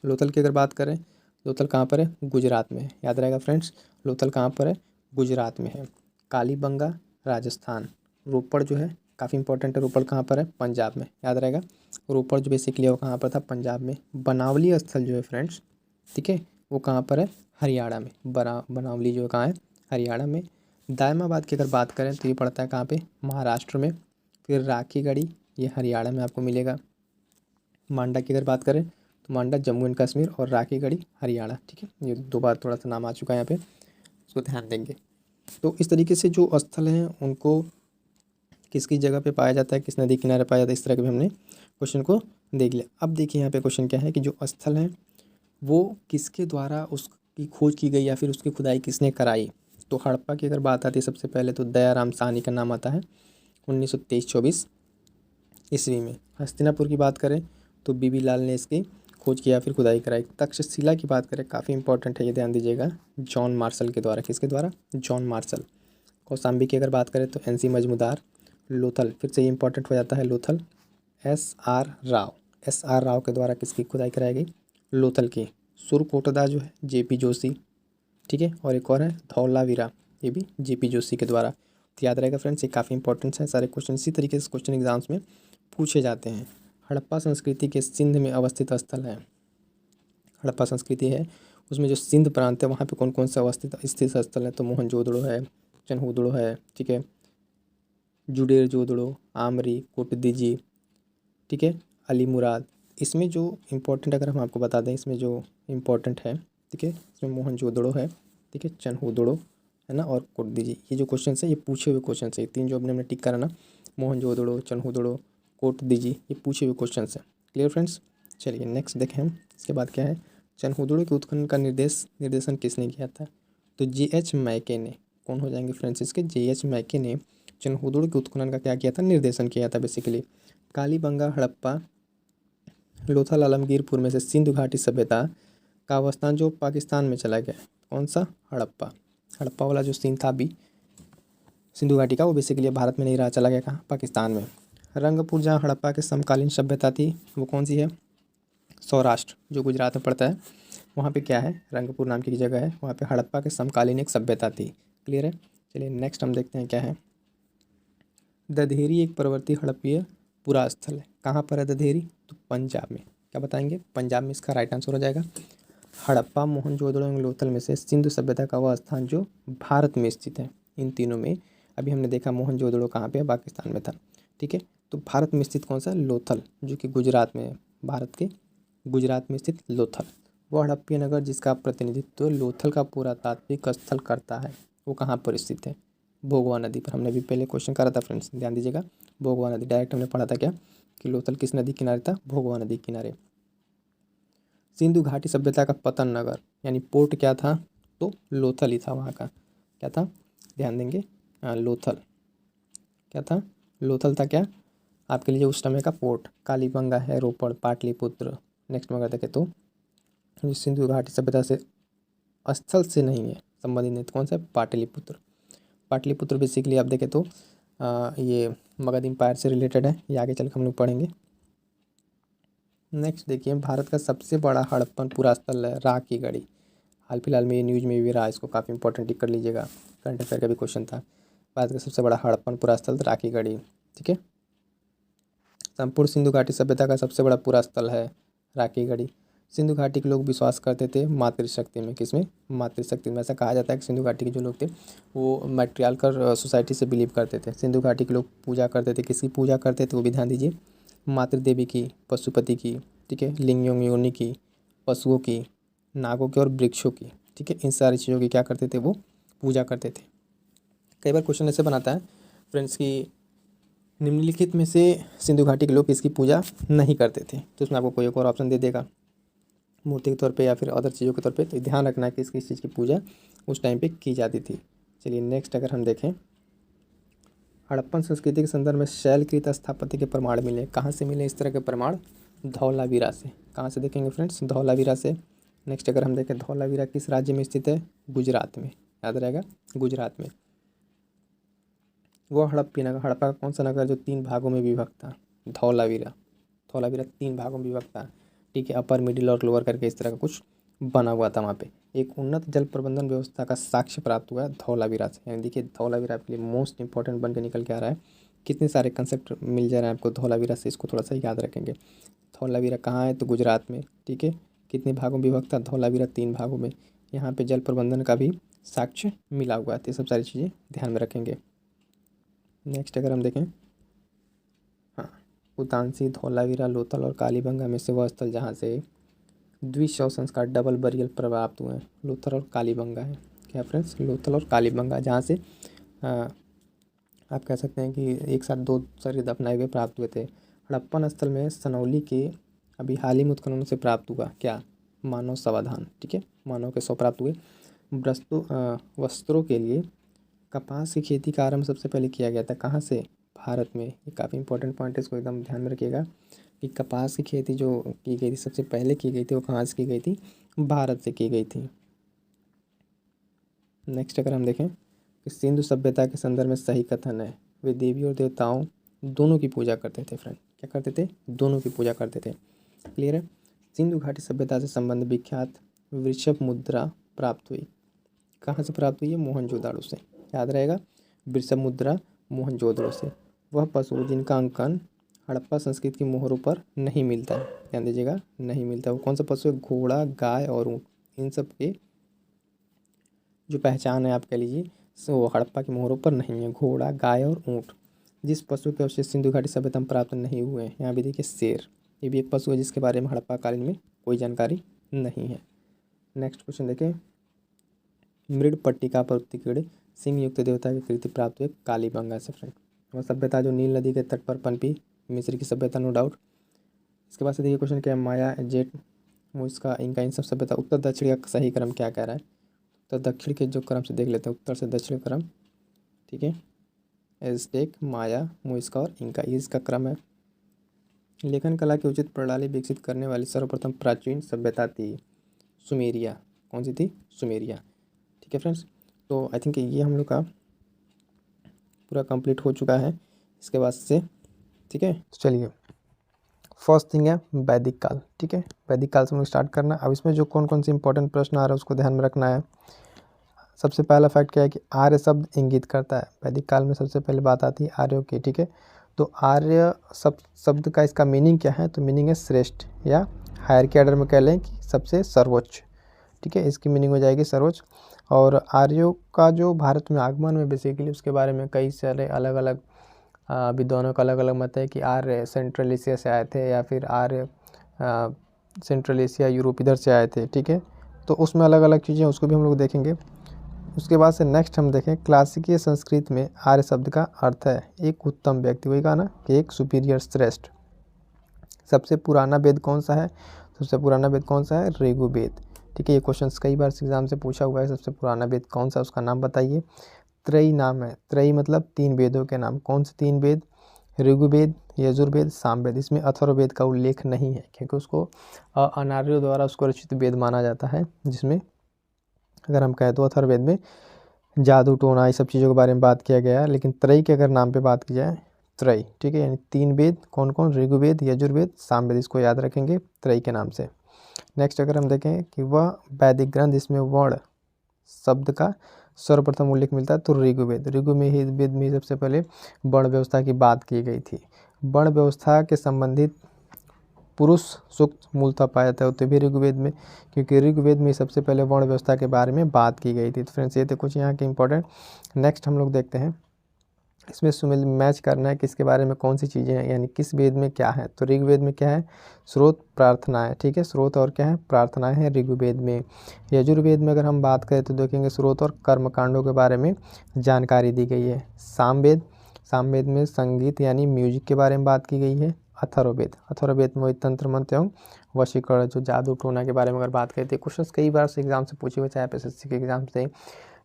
लोथल की अगर बात करें, लोथल कहाँ पर है, गुजरात में है, याद रहेगा फ्रेंड्स, लोथल कहाँ पर है, गुजरात में है। कालीबंगा राजस्थान। रोपड़ जो है काफ़ी इंपॉर्टेंट है, रोपड़ कहाँ पर है, पंजाब में, याद रहेगा। रोपड़ जो बेसिकली वो कहाँ पर था, पंजाब में। बनावली स्थल जो है फ्रेंड्स, ठीक है, वो कहाँ पर है, हरियाणा में। बनावली जो है कहाँ है, हरियाणा में। दायमाबाद की अगर बात करें तो ये पड़ता है कहाँ पे, महाराष्ट्र में। फिर राखीगढ़ी ये हरियाणा में आपको मिलेगा। मांडा की अगर बात करें तो मांडा जम्मू एंड कश्मीर और राखीगढ़ी हरियाणा। ठीक है, ये दो बार थोड़ा सा नाम आ चुका है यहाँ पे, उसको ध्यान देंगे। तो इस तरीके से जो स्थल हैं उनको किस किस जगह पे पाया जाता है, किस नदी किनारे पाया जाता है, इस तरह के भी हमने क्वेश्चन को देख लिया। अब देखिए यहाँ पे क्वेश्चन क्या है कि जो स्थल हैं वो किसके द्वारा उसकी खोज की गई या फिर उसकी खुदाई किसने कराई। तो हड़प्पा की अगर बात आती है सबसे पहले तो दयाराम साहनी का नाम आता है 1923-24 ईस्वी में। हस्तिनापुर की बात करें तो बीबी लाल ने इसकी खोज की या फिर खुदाई कराई। तक्षशिला की बात करें, काफ़ी इंपॉर्टेंट है ये, ध्यान दीजिएगा, जॉन मार्शल के द्वारा। किसके द्वारा, जॉन मार्शल। कौशाम्बी की अगर बात करें तो एनसी मजमूदार। लोथल फिर से ये इंपॉर्टेंट हो जाता है, लोथल एस आर राव के द्वारा किसकी खुदाई कराई गई, लोथल की। सुरकोटदा जो है जेपी जोशी, ठीक है, और एक और है धौलावीरा, ये भी जेपी जोशी के द्वारा। तो याद रहेगा फ्रेंड्स, ये काफ़ी इंपॉर्टेंट है सारे क्वेश्चन, इसी तरीके से क्वेश्चन एग्जाम्स में पूछे जाते हैं। हड़प्पा संस्कृति के सिंध में अवस्थित स्थल है। हड़प्पा संस्कृति है उसमें जो सिंध प्रांत है वहाँ पे कौन कौन से अवस्थित स्थित स्थल है, तो मोहनजोदड़ो है, चनहूदड़ो है, ठीक है, जुडेर जोदड़ो, आमरी, कोटदीजी, ठीक है, अली मुराद। इसमें जो इम्पोर्टेंट अगर हम आपको बता दें, इसमें जो इम्पोर्टेंट है, ठीक है, इसमें मोहनजोदड़ो है, ठीक है, चनहूदड़ो है ना, और कोटदीजी। ये जो क्वेश्चन है ये पूछे हुए क्वेश्चन है, तीन जो हमने टिक करा ना, मोहनजोदड़ो, चनहूदड़ो, कोटदीजी, ये पूछे हुए क्वेश्चन है। Clear friends. चलिए नेक्स्ट देखें हम, इसके बाद क्या है, चनहूदड़ो के उत्खनन का निर्देशन किसने किया था, तो J.H. मैके ने। कौन हो जाएंगे फ्रेंड्स इसके, J.H. मैके ने चनहूदड़ो के उत्खनन का क्या किया था, निर्देशन किया था बेसिकली। कालीबंगा, हड़प्पा, लोथल, आलमगीरपुर में से सिंधु घाटी सभ्यता का अवस्थान जो पाकिस्तान में चला गया, कौन सा? हड़प्पा। हड़प्पा वाला जो सीन था अभी सिंधु घाटी का, वो बेसिकली भारत में नहीं रहा, चला गया कहाँ? पाकिस्तान में। रंगपुर जहाँ हड़प्पा के समकालीन सभ्यता थी, वो कौन सी है? सौराष्ट्र, जो गुजरात में पड़ता है, वहाँ पे क्या है? रंगपुर नाम की एक जगह है, वहाँ पे हड़प्पा के समकालीन एक सभ्यता थी। क्लियर है? चलिए नेक्स्ट हम देखते हैं क्या है। दधेरी एक प्रवर्ती हड़प्पीय पुरास्थल है। कहाँ पर है दधेरी? तो पंजाब में। क्या बताएंगे? पंजाब में इसका राइट आंसर हो जाएगा। हड़प्पा, मोहनजोदड़ो एवं लोथल में से सिंधु सभ्यता का वह स्थान जो भारत में स्थित है। इन तीनों में अभी हमने देखा मोहनजोदड़ो कहाँ पे है? पाकिस्तान में था। ठीक है, तो भारत में स्थित कौन सा? लोथल, जो कि गुजरात में है। भारत के गुजरात में स्थित लोथल, वह हड़प्पीय नगर जिसका प्रतिनिधित्व लोथल का पुरातात्विक स्थल करता है, वो कहाँ पर स्थित है? भोगवा नदी पर। हमने भी पहले क्वेश्चन करा था फ्रेंड्स, ध्यान दीजिएगा। भोगवा नदी, डायरेक्ट हमने पढ़ा था क्या कि लोथल किस नदी किनारे था? भोगवा नदी किनारे। सिंधु घाटी सभ्यता का पतन नगर यानी पोर्ट क्या था? तो लोथल ही था वहाँ का। क्या था? ध्यान देंगे, लोथल। क्या था? लोथल था क्या आपके लिए उस समय का पोर्ट। कालीबंगा है रोपड़, पाटलिपुत्र। नेक्स्ट में अगर देखें तो सिंधु घाटी सभ्यता से स्थल से नहीं है संबंधित, नहीं तो कौन सा? पाटलिपुत्र। पाटलिपुत्र बेसिकली आप देखें तो ये मगध एम्पायर से रिलेटेड है, ये आगे चल कर हम लोग पढ़ेंगे। नेक्स्ट देखिए, भारत का सबसे बड़ा हड़प्पन पुरास्थल है राखीगढ़ी। हाल फिलहाल में ये न्यूज़ में भी रहा, इसको काफ़ी इंपॉर्टेंट टिक कर लीजिएगा, करंट अफेयर का भी क्वेश्चन था। भारत का सबसे बड़ा हड़प्पन पुरास्थल राखीगढ़ी। ठीक है, संपूर्ण सिंधु घाटी सभ्यता का सबसे बड़ा पुरास्थल है राखीगढ़ी। सिंधु घाटी के लोग विश्वास करते थे मातृशक्ति में। किसमें? मातृशक्ति में। ऐसा कहा जाता है कि सिंधु घाटी के जो लोग थे वो मैट्रियार्कल सोसाइटी से बिलीव करते थे। सिंधु घाटी के लोग पूजा करते थे, किसकी पूजा करते थे वो भी ध्यान दीजिए? मातृदेवी की, पशुपति की, ठीक है, लिंग योनि की, पशुओं की, नागों की और वृक्षों की। ठीक है, इन सारी चीज़ों की क्या करते थे? वो पूजा करते थे। कई बार क्वेश्चन ऐसे बनाता है फ्रेंड्स की निम्नलिखित में से सिंधु घाटी के लोग किसकी पूजा नहीं करते थे, तो उसमें आपको कोई एक और ऑप्शन दे देगा मूर्ति के तौर पे या फिर अदर चीज़ों के तौर पे। तो ध्यान रखना है कि किस चीज़ की पूजा उस टाइम पे की जाती थी। चलिए नेक्स्ट अगर हम देखें, हड़प्पन संस्कृति के संदर्भ में शैलकृत स्थापत्य के प्रमाण मिले। कहाँ से मिले इस तरह के प्रमाण? धौलावीरा से। कहाँ से देखेंगे फ्रेंड्स? धौलावीरा से। नेक्स्ट अगर हम देखें, धौलावीरा किस राज्य में स्थित है? गुजरात में, याद रहेगा, गुजरात में। वो हड़प्पी नगर, हड़प्पा का कौन सा नगर जो 3 भागों में विभक्त था? धौलावीरा। धौलावीरा 3 भागों में विभक्त था। ठीक है, अपर, मिडिल और लोअर करके इस तरह का कुछ बना हुआ था वहाँ पे। एक उन्नत जल प्रबंधन व्यवस्था का साक्ष्य प्राप्त हुआ है धौलावीरा से। यानी देखिए धौलावीरा आपके लिए मोस्ट इंपॉर्टेंट बन के निकल के आ रहा है। कितने सारे कंसेप्ट मिल जा रहे हैं आपको धौलावीरा से, इसको थोड़ा सा याद रखेंगे। धौलावीरा कहाँ है? तो गुजरात में। ठीक है, कितने भागों में विभक्त था धौलावीरा? 3 भागों में। यहाँ पे जल प्रबंधन का भी साक्ष्य मिला हुआ है। तो ये सब सारी चीज़ें ध्यान में रखेंगे। नेक्स्ट अगर हम देखें, हाँ, उतानसी, धौलावीरा, लोथल और कालीबंगा में से वह स्थल जहाँ से द्विशव संस्कार डबल बरियल प्राप्त हुए हैं, लोथल और कालीबंगा है। क्या फ्रेंड्स? लोथल और कालीबंगा, जहाँ से आप कह सकते हैं कि एक साथ 2 शरीर दफनाए हुए प्राप्त हुए थे। हड़प्पन स्थल में सनौली के अभी हाल ही में उत्खननों से प्राप्त हुआ क्या? मानव समाधान। ठीक है, मानव के शव प्राप्त हुए। वस्त्रों के लिए कपास की खेती का आरंभ सबसे पहले किया गया था कहाँ से? भारत में। ये काफ़ी इंपॉर्टेंट पॉइंट है, इसको एकदम ध्यान में रखिएगा कि कपास की खेती जो की गई थी सबसे पहले की गई थी वो कहाँ से की गई थी? भारत से की गई थी। नेक्स्ट अगर हम देखें कि सिंधु सभ्यता के संदर्भ में सही कथन है, वे देवी और देवताओं दोनों की पूजा करते थे। फ्रेंड क्या करते थे? दोनों की पूजा करते थे। क्लियर है? सिंधु घाटी सभ्यता से संबंध विख्यात वृषभ मुद्रा प्राप्त हुई। कहाँ से प्राप्त हुई है? मोहनजोदाड़ो से। याद रहेगा, वृषभ मुद्रा मोहनजोदड़ो से। वह पशु जिनका अंकन हड़प्पा संस्कृति की मोहरों पर नहीं मिलता है, ध्यान दीजिएगा, नहीं मिलता। वो कौन सा पशु है? घोड़ा, गाय और ऊँट। इन सब के जो पहचान है आप कह लीजिए वो हड़प्पा की मोहरों पर नहीं है। घोड़ा, गाय और ऊँट। जिस पशु के अवशेष सिंधु घाटी सभ्यता में प्राप्त नहीं हुए हैं, यहाँ भी देखिए शेर, ये भी एक पशु है जिसके बारे में हड़प्पा कालीन में कोई जानकारी नहीं है। नेक्स्ट क्वेश्चन देखें, मृड पट्टिका पर उत्कीर्ण सिंह युक्त देवता की कृति प्राप्त हुए कालीबंगा से। फ्रेंड वह सभ्यता जो नील नदी के तट पर पनपी, मिस्र की सभ्यता नो डाउट। इसके बाद से देखिए क्वेश्चन क्या है, माया, जेट, मुस्का, इनका इन सब सभ्यता उत्तर दक्षिण का सही क्रम क्या कह रहा है? तो दक्षिण के जो क्रम से देख लेते हैं, उत्तर से दक्षिण क्रम। ठीक है, एज़टेक, माया, मुइस्का और इनका, ये इसका क्रम है। लेखन कला की उचित प्रणाली विकसित करने वाली सर्वप्रथम प्राचीन सभ्यता थी सुमेरिया। कौन सी थी? सुमेरिया। ठीक है फ्रेंड्स, तो आई थिंक ये हम लोग का पूरा कंप्लीट हो चुका है इसके बाद से। ठीक है, तो चलिए फर्स्ट थिंग है वैदिक काल। ठीक है, वैदिक काल से हम लोग स्टार्ट करना। अब इसमें जो कौन कौन से इंपॉर्टेंट प्रश्न आ रहा है उसको ध्यान में रखना है। सबसे पहला फैक्ट क्या है कि आर्य शब्द इंगित करता है। वैदिक काल में सबसे पहले बात आती है आर्यों की। ठीक है, तो आर्य शब्द का इसका मीनिंग क्या है? तो मीनिंग है श्रेष्ठ, या हायर के ऑर्डर में कह लें कि सबसे सर्वोच्च। ठीक है, इसकी मीनिंग हो जाएगी सर्वोच्च। और आर्यों का जो भारत में आगमन में बेसिकली उसके बारे में कई सारे अलग अलग विद्वानों का अलग अलग मत है कि आर्य सेंट्रल एशिया से आए थे या फिर आर्य सेंट्रल एशिया यूरोप इधर से आए थे। ठीक है, तो उसमें अलग अलग चीज़ें उसको भी हम लोग देखेंगे। उसके बाद से नेक्स्ट हम देखें क्लासिकीय संस्कृत में आर्य शब्द का अर्थ है एक उत्तम व्यक्ति। वही कहा ना कि एक सुपीरियर, श्रेष्ठ। सबसे पुराना वेद कौन सा है? सबसे पुराना वेद कौन सा है? ऋग्वेद। ठीक है, ये क्वेश्चन कई बार एग्जाम से पूछा हुआ है। सबसे पुराना वेद कौन सा, उसका नाम बताइए। त्रयी नाम है। त्रयी मतलब 3 वेदों के नाम। कौन से 3 वेद? ऋग्वेद, यजुर्वेद, सामवेद। इसमें अथर्ववेद का उल्लेख नहीं है क्योंकि उसको अनार्यों द्वारा उसको रचित वेद माना जाता है, जिसमें अगर हम कहें तो अथर्ववेद में जादू टोना ये सब चीज़ों के बारे में बात किया गया है। लेकिन त्रयी के अगर नाम पे बात की जाए, त्रयी। ठीक है, यानी 3 वेद कौन कौन? ऋग्वेद, यजुर्वेद, सामवेद। इसको याद रखेंगे त्रयी के नाम से। नेक्स्ट अगर हम देखें कि वह वैदिक ग्रंथ इसमें वर्ण शब्द का सर्वप्रथम उल्लेख मिलता है तो ऋग्वेद। ऋग्वेद में सबसे पहले वर्ण व्यवस्था की बात की गई थी। वर्ण व्यवस्था के संबंधित पुरुष सूक्त मूलतः पाया जाता है तो भी ऋग्वेद में, क्योंकि ऋग्वेद में सबसे पहले वर्ण व्यवस्था के बारे में बात की गई थी। तो फ्रेंड्स ये थे कुछ यहाँ के इंपॉर्टेंट। नेक्स्ट हम लोग देखते हैं, इसमें सुमेल मैच करना है किसके बारे में कौन सी चीज़ें हैं, यानी किस वेद में क्या है। तो ऋग्वेद में क्या है? स्रोत, प्रार्थनाएं। ठीक है, स्रोत और क्या है? प्रार्थनाएं हैं ऋग्वेद में। यजुर्वेद में अगर हम बात करें तो देखेंगे स्रोत और कर्मकांडों के बारे में जानकारी दी गई है। सामवेद में संगीत यानी म्यूजिक के बारे में बात की गई है। अथर्ववेद में वही तंत्र मंत्र एवं वशीकरण जो जादू टोना के बारे में अगर बात करते हैं। क्वेश्चन कई बार से एग्जाम से पूछे हुए, चाहे एसएससी के एग्जाम से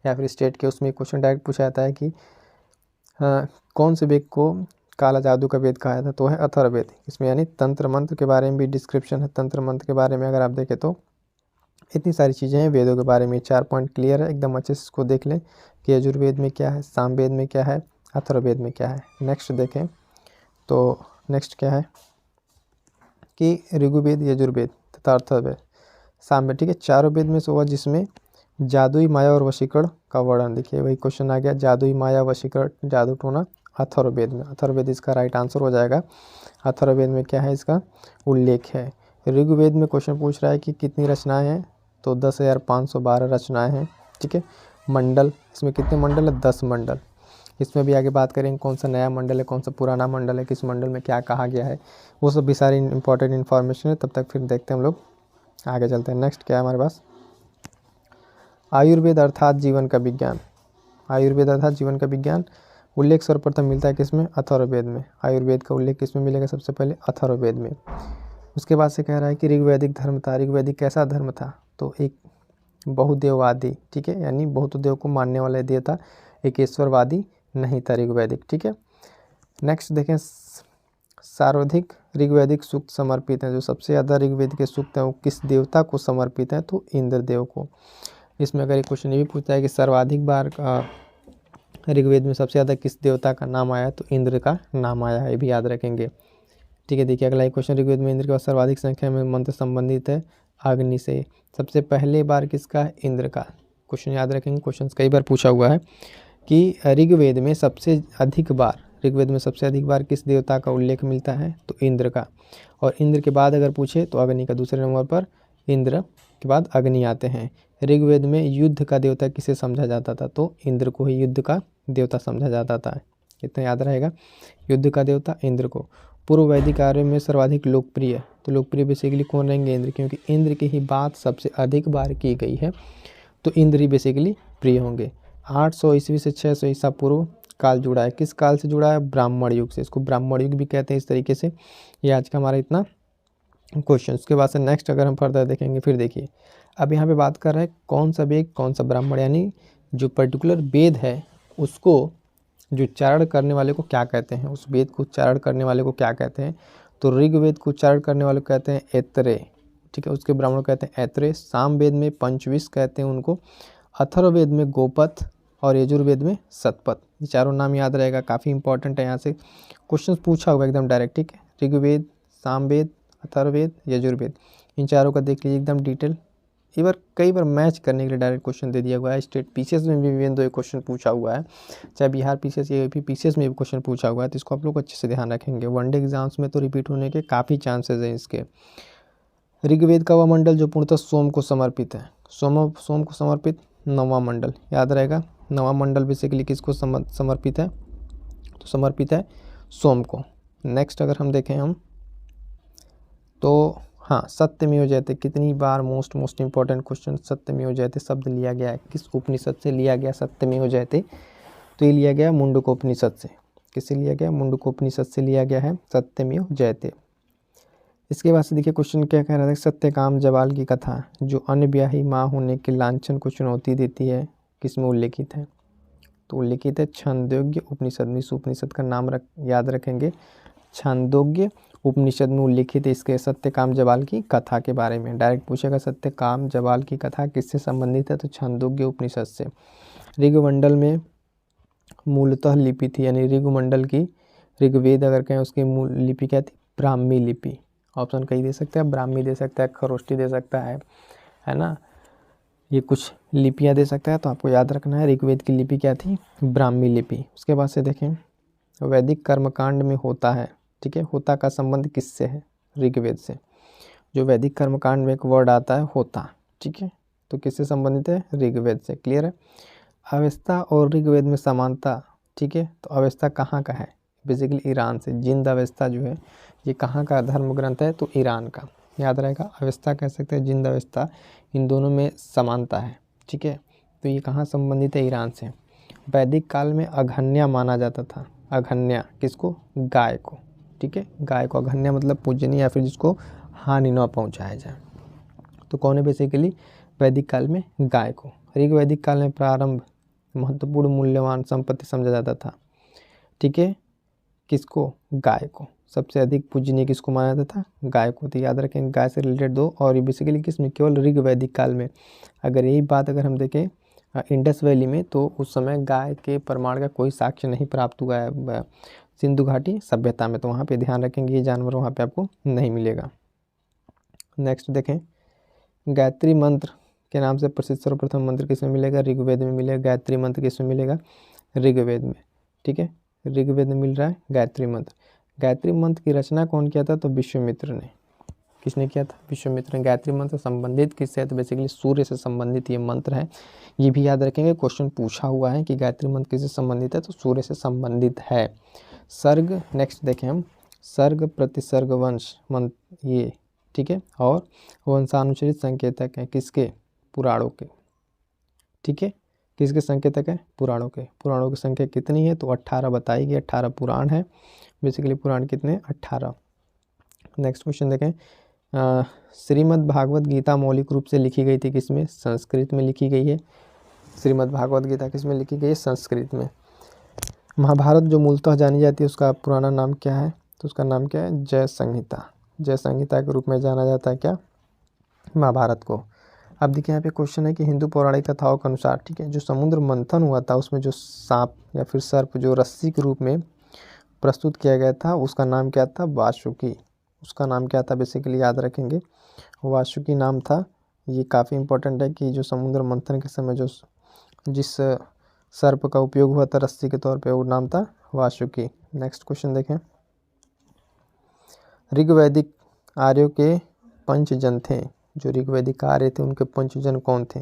या फिर स्टेट के, उसमें क्वेश्चन डायरेक्ट पूछा जाता है कि कौन से वेद को काला जादू का वेद कहा था? तो है अथर्ववेद। इसमें यानी तंत्र मंत्र के बारे में भी डिस्क्रिप्शन है। तंत्र मंत्र के बारे में अगर आप देखें तो इतनी सारी चीज़ें हैं वेदों के बारे में। 4 पॉइंट क्लियर है, एकदम अच्छे से इसको देख लें कि यजुर्वेद में क्या है, सामवेद में क्या है, अथर्ववेद में क्या है। नेक्स्ट देखें तो नेक्स्ट क्या है कि ऋग्वेद, यजुर्वेद तथा अथर्ववेद, सामवेद। ठीक है, चारों वेद में से हुआ जिसमें जादुई माया और वशीकरण का वर्णन। देखिए वही क्वेश्चन आ गया, जादुई माया, वशीकरण, जादू टोना अथर्ववेद में। अथर्ववेद इसका राइट आंसर हो जाएगा। अथर्ववेद में क्या है? इसका उल्लेख है। ऋग्वेद में क्वेश्चन पूछ रहा है कि कितनी रचनाएं हैं? तो 10,512 रचनाएं हैं। ठीक है, मंडल, इसमें कितने मंडल है? 10 मंडल। इसमें भी आगे बात करेंगे कौन सा नया मंडल है, कौन सा पुराना मंडल है, किस मंडल में क्या कहा गया है, वो सब भी सारी इंपॉर्टेंट इन्फॉर्मेशन है। तब तक फिर देखते हैं हम लोग आगे चलते हैं। नेक्स्ट क्या है हमारे पास? आयुर्वेद अर्थात जीवन का विज्ञान। आयुर्वेद अर्थात जीवन का विज्ञान उल्लेख सर्वप्रथम मिलता है किसमें? अथर्ववेद में। आयुर्वेद का उल्लेख किसमें मिलेगा? सबसे पहले अथर्ववेद में। उसके बाद से कह रहा है कि ऋग्वैदिक धर्म था। ऋग्वैदिक कैसा धर्म था? तो एक बहुदेववादी। ठीक है, यानी बहुत देव को मानने वाला देवता, एक ईश्वरवादी नहीं था ऋग्वैदिक। ठीक है, नेक्स्ट देखें, सर्वाधिक ऋग्वैदिक सूक्त समर्पित हैं। जो सबसे ज़्यादा ऋग्वेद के सूक्त हैं वो किस देवता को समर्पित हैं? तो इंद्र देव को। इसमें अगर एक क्वेश्चन ये भी पूछता है कि सर्वाधिक बार ऋग्वेद में सबसे ज़्यादा किस देवता का नाम आया? तो इंद्र का नाम आया है, ये भी याद रखेंगे। ठीक है, देखिए अगला एक क्वेश्चन, ऋग्वेद में इंद्र के बाद सर्वाधिक संख्या में मंत्र संबंधित है अग्नि से। सबसे पहले बार किसका? इंद्र का। क्वेश्चन याद रखेंगे, क्वेश्चन कई बार पूछा हुआ है कि ऋग्वेद में सबसे अधिक बार किस देवता का उल्लेख मिलता है? तो इंद्र का। और इंद्र के बाद अगर पूछे तो अग्नि का। दूसरे नंबर पर इंद्र के बाद अग्नि आते हैं। ऋग्वेद में युद्ध का देवता किसे समझा जाता था? तो इंद्र को ही युद्ध का देवता समझा जाता था। इतना याद रहेगा, युद्ध का देवता इंद्र को। पूर्व वैदिक आर्य में सर्वाधिक लोकप्रिय, तो लोकप्रिय बेसिकली कौन रहेंगे? इंद्र, क्योंकि इंद्र की ही बात सबसे अधिक बार की गई है तो इंद्र ही बेसिकली प्रिय होंगे। 800 ईस्वी से 600 ईसा पूर्व काल जुड़ा है। किस काल से जुड़ा है? ब्राह्मण युग से। इसको ब्राह्मण युग भी कहते हैं इस तरीके से। ये आज का हमारा इतना क्वेश्चन। उसके बाद से नेक्स्ट अगर हम फर्दर देखेंगे, फिर देखिए अब यहाँ पे बात कर रहे हैं कौन सा वेद कौन सा ब्राह्मण, यानी जो पर्टिकुलर वेद है उसको जो उच्चारण करने वाले को क्या कहते हैं, उस वेद को उच्चारण करने वाले को क्या कहते हैं? तो ऋग्वेद को उच्चारण करने वाले कहते हैं ऐत्रेय, ठीक है, उसके ब्राह्मणों कहते हैं ऐत्रेय। सामवेद में पंचविश कहते हैं उनको, अथर्ववेद में गोपथ और यजुर्वेद में सतपथ। ये चारों नाम याद रहेगा, काफ़ी इंपॉर्टेंट है, यहाँ से क्वेश्चन पूछा हुआ एकदम डायरेक्ट, ठीक है। ऋग्वेद, सामवेद, अथर्ववेद, यजुर्वेद, इन चारों का देख लीजिए एकदम डिटेल। कई बार मैच करने के लिए डायरेक्ट क्वेश्चन दे दिया हुआ है। स्टेट पीसीएस में भी इवन दो एक क्वेश्चन पूछा हुआ है, चाहे बिहार पीसीएस या यूपी पीसीएस में भी क्वेश्चन पूछा हुआ है, तो इसको आप लोग अच्छे से ध्यान रखेंगे। वनडे एग्जाम्स में तो रिपीट होने के काफ़ी चांसेस हैं इसके। ऋग्वेद का वह मंडल जो पूर्णतः सोम को समर्पित है, सोम को समर्पित 9वां मंडल याद रहेगा। 9वां मंडल बेसिकली किसको समर्पित है, तो समर्पित है सोम को। नेक्स्ट अगर हम देखें हम तो हाँ, सत्यमेव जयते, कितनी बार मोस्ट इंपॉर्टेंट क्वेश्चन, सत्यमेव जयते शब्द लिया गया है, किस उपनिषद से लिया गया सत्यमेव जयते, तो ये लिया गया मुंडकोपनिषद से। किससे लिया गया, मुंडकोपनिषद से लिया गया है सत्यमेव जयते। इसके बाद से देखिए क्वेश्चन क्या कह रहा था, सत्यकाम जबाल की कथा जो अनब्याही माँ होने के लांछन को चुनौती देती है, किसमें उल्लेखित है, तो उल्लेखित है छांदोग्य उपनिषद में। इस उपनिषद का नाम याद रखेंगे, छांदोग्य उपनिषद में उल्लेखित है इसके सत्यकाम जबाल की कथा के बारे में। डायरेक्ट पूछेगा सत्यकाम जबाल की कथा किससे संबंधित है, तो छांदोग्य उपनिषद से। ऋग्मंडल में मूलतः लिपि थी, यानी ऋग्मंडल की, ऋग्वेद अगर कहें उसकी मूल लिपि क्या थी, ब्राह्मी लिपि। ऑप्शन कई दे सकता है, ब्राह्मी दे सकता है, खरोष्टी दे सकता है ना, ये कुछ लिपियाँ दे सकता है, तो आपको याद रखना है ऋग्वेद की लिपि क्या थी, ब्राह्मी लिपि। उसके बाद से देखें वैदिक कर्मकांड में होता है, ठीक है, होता का संबंध किससे है, ऋग्वेद से। जो वैदिक कर्मकांड में एक वर्ड आता है होता, ठीक है, तो किससे संबंधित है, ऋग्वेद से। क्लियर है। अवस्था और ऋग्वेद में समानता, ठीक है, तो अवस्था कहाँ का है, बेसिकली ईरान से। जिंद अवस्था जो है ये कहाँ का धर्म ग्रंथ है, तो ईरान का, याद रहेगा। अवस्था कह सकते हैं, जिंद अवस्था, इन दोनों में समानता है, ठीक है, तो ये कहाँ संबंधित है, ईरान से। वैदिक काल में अघन्या माना जाता था, अघन्या किसको, गाय को, ठीक है, गाय को। अघन्या मतलब पूजनीय या फिर जिसको हानि न पहुंचाया जाए, तो कौन है बेसिकली, वैदिक काल में गाय को। ऋग्वैदिक काल में प्रारंभ महत्वपूर्ण मूल्यवान संपत्ति समझा जाता था, ठीक है, किसको, गाय को। सबसे अधिक पूजनीय किसको माना जाता था, गाय को। तो याद रखें गाय से रिलेटेड दो, और ये बेसिकली किसमें, केवल ऋग्वैदिक काल में। अगर यही बात अगर हम देखें इंडस वैली में, तो उस समय गाय के प्रमाण का कोई साक्ष्य नहीं प्राप्त हुआ है सिंधु घाटी सभ्यता में, तो वहाँ पे ध्यान रखेंगे ये जानवर वहाँ पे आपको नहीं मिलेगा। नेक्स्ट देखें, गायत्री मंत्र के नाम से प्रसिद्ध सर्वप्रथम मंत्र किसमें मिलेगा, ऋग्वेद में मिलेगा। गायत्री मंत्र किसमें मिलेगा, ऋग्वेद में, ठीक है, ऋग्वेद में मिल रहा है गायत्री मंत्र। गायत्री मंत्र की रचना कौन किया था, तो विश्वामित्र ने। किसने किया था, विश्वामित्र ने। गायत्री मंत्र संबंधित किससे है, तो बेसिकली सूर्य से संबंधित ये मंत्र है। ये भी याद रखेंगे, क्वेश्चन पूछा हुआ है कि गायत्री मंत्र किससे संबंधित है, तो सूर्य से संबंधित है। सर्ग, नेक्स्ट देखें हम, सर्ग प्रतिसर्ग वंश मंत्र ये, ठीक है, और वंशानुचरित संकेतक है किसके, पुराणों के, ठीक है, किसके संकेतक है, पुराणों के। पुराणों की संख्या कितनी है, तो 18 बताई गई, 18 पुराण है बेसिकली। पुराण कितने, 18। नेक्स्ट क्वेश्चन देखें, श्रीमद् भागवत गीता मौलिक रूप से लिखी गई थी किसमें, संस्कृत में लिखी गई है। श्रीमद् भागवत गीता किसमें लिखी गई है, संस्कृत में। महाभारत जो मूलतः जानी जाती है उसका पुराना नाम क्या है, तो उसका नाम क्या है, जय संहिता। जय संहिता के रूप में जाना जाता है क्या, महाभारत को। अब देखिए यहाँ पे क्वेश्चन है कि हिंदू पौराणिक कथाओं के अनुसार, ठीक है, जो समुद्र मंथन हुआ था उसमें जो सांप या फिर सर्प जो रस्सी के रूप में प्रस्तुत किया गया था उसका नाम क्या था, वासुकी। उसका नाम क्या था बेसिकली, याद रखेंगे वासुकी नाम था। ये काफ़ी इंपॉर्टेंट है कि जो समुद्र मंथन के समय जो जिस सर्प का उपयोग हुआ था रस्सी के तौर पे, वो नाम था वासुकी। नेक्स्ट क्वेश्चन देखें, ऋग्वैदिक आर्यों के पंचजन थे, जो ऋग्वैदिक आर्य थे उनके पंचजन कौन थे,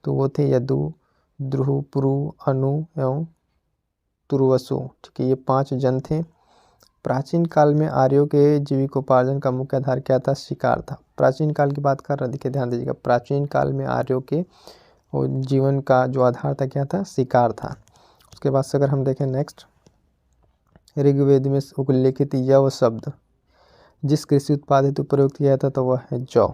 तो वो थे यदु, ध्रुव, पुरु, अनु एवं तुर्वसु, ठीक है, ये 5 जन थे। प्राचीन काल में आर्यों के जीविकोपार्जन का मुख्य आधार क्या था, शिकार था। प्राचीन काल की बात कर रहा, देखिए ध्यान दीजिएगा, प्राचीन काल में आर्यों के जीवन का जो आधार था क्या था, शिकार था। उसके बाद से अगर हम देखें नेक्स्ट, ऋग्वेद में उल्लेखित यव शब्द जिस कृषि उत्पाद हेतु प्रयोग किया था तो वह है जौ।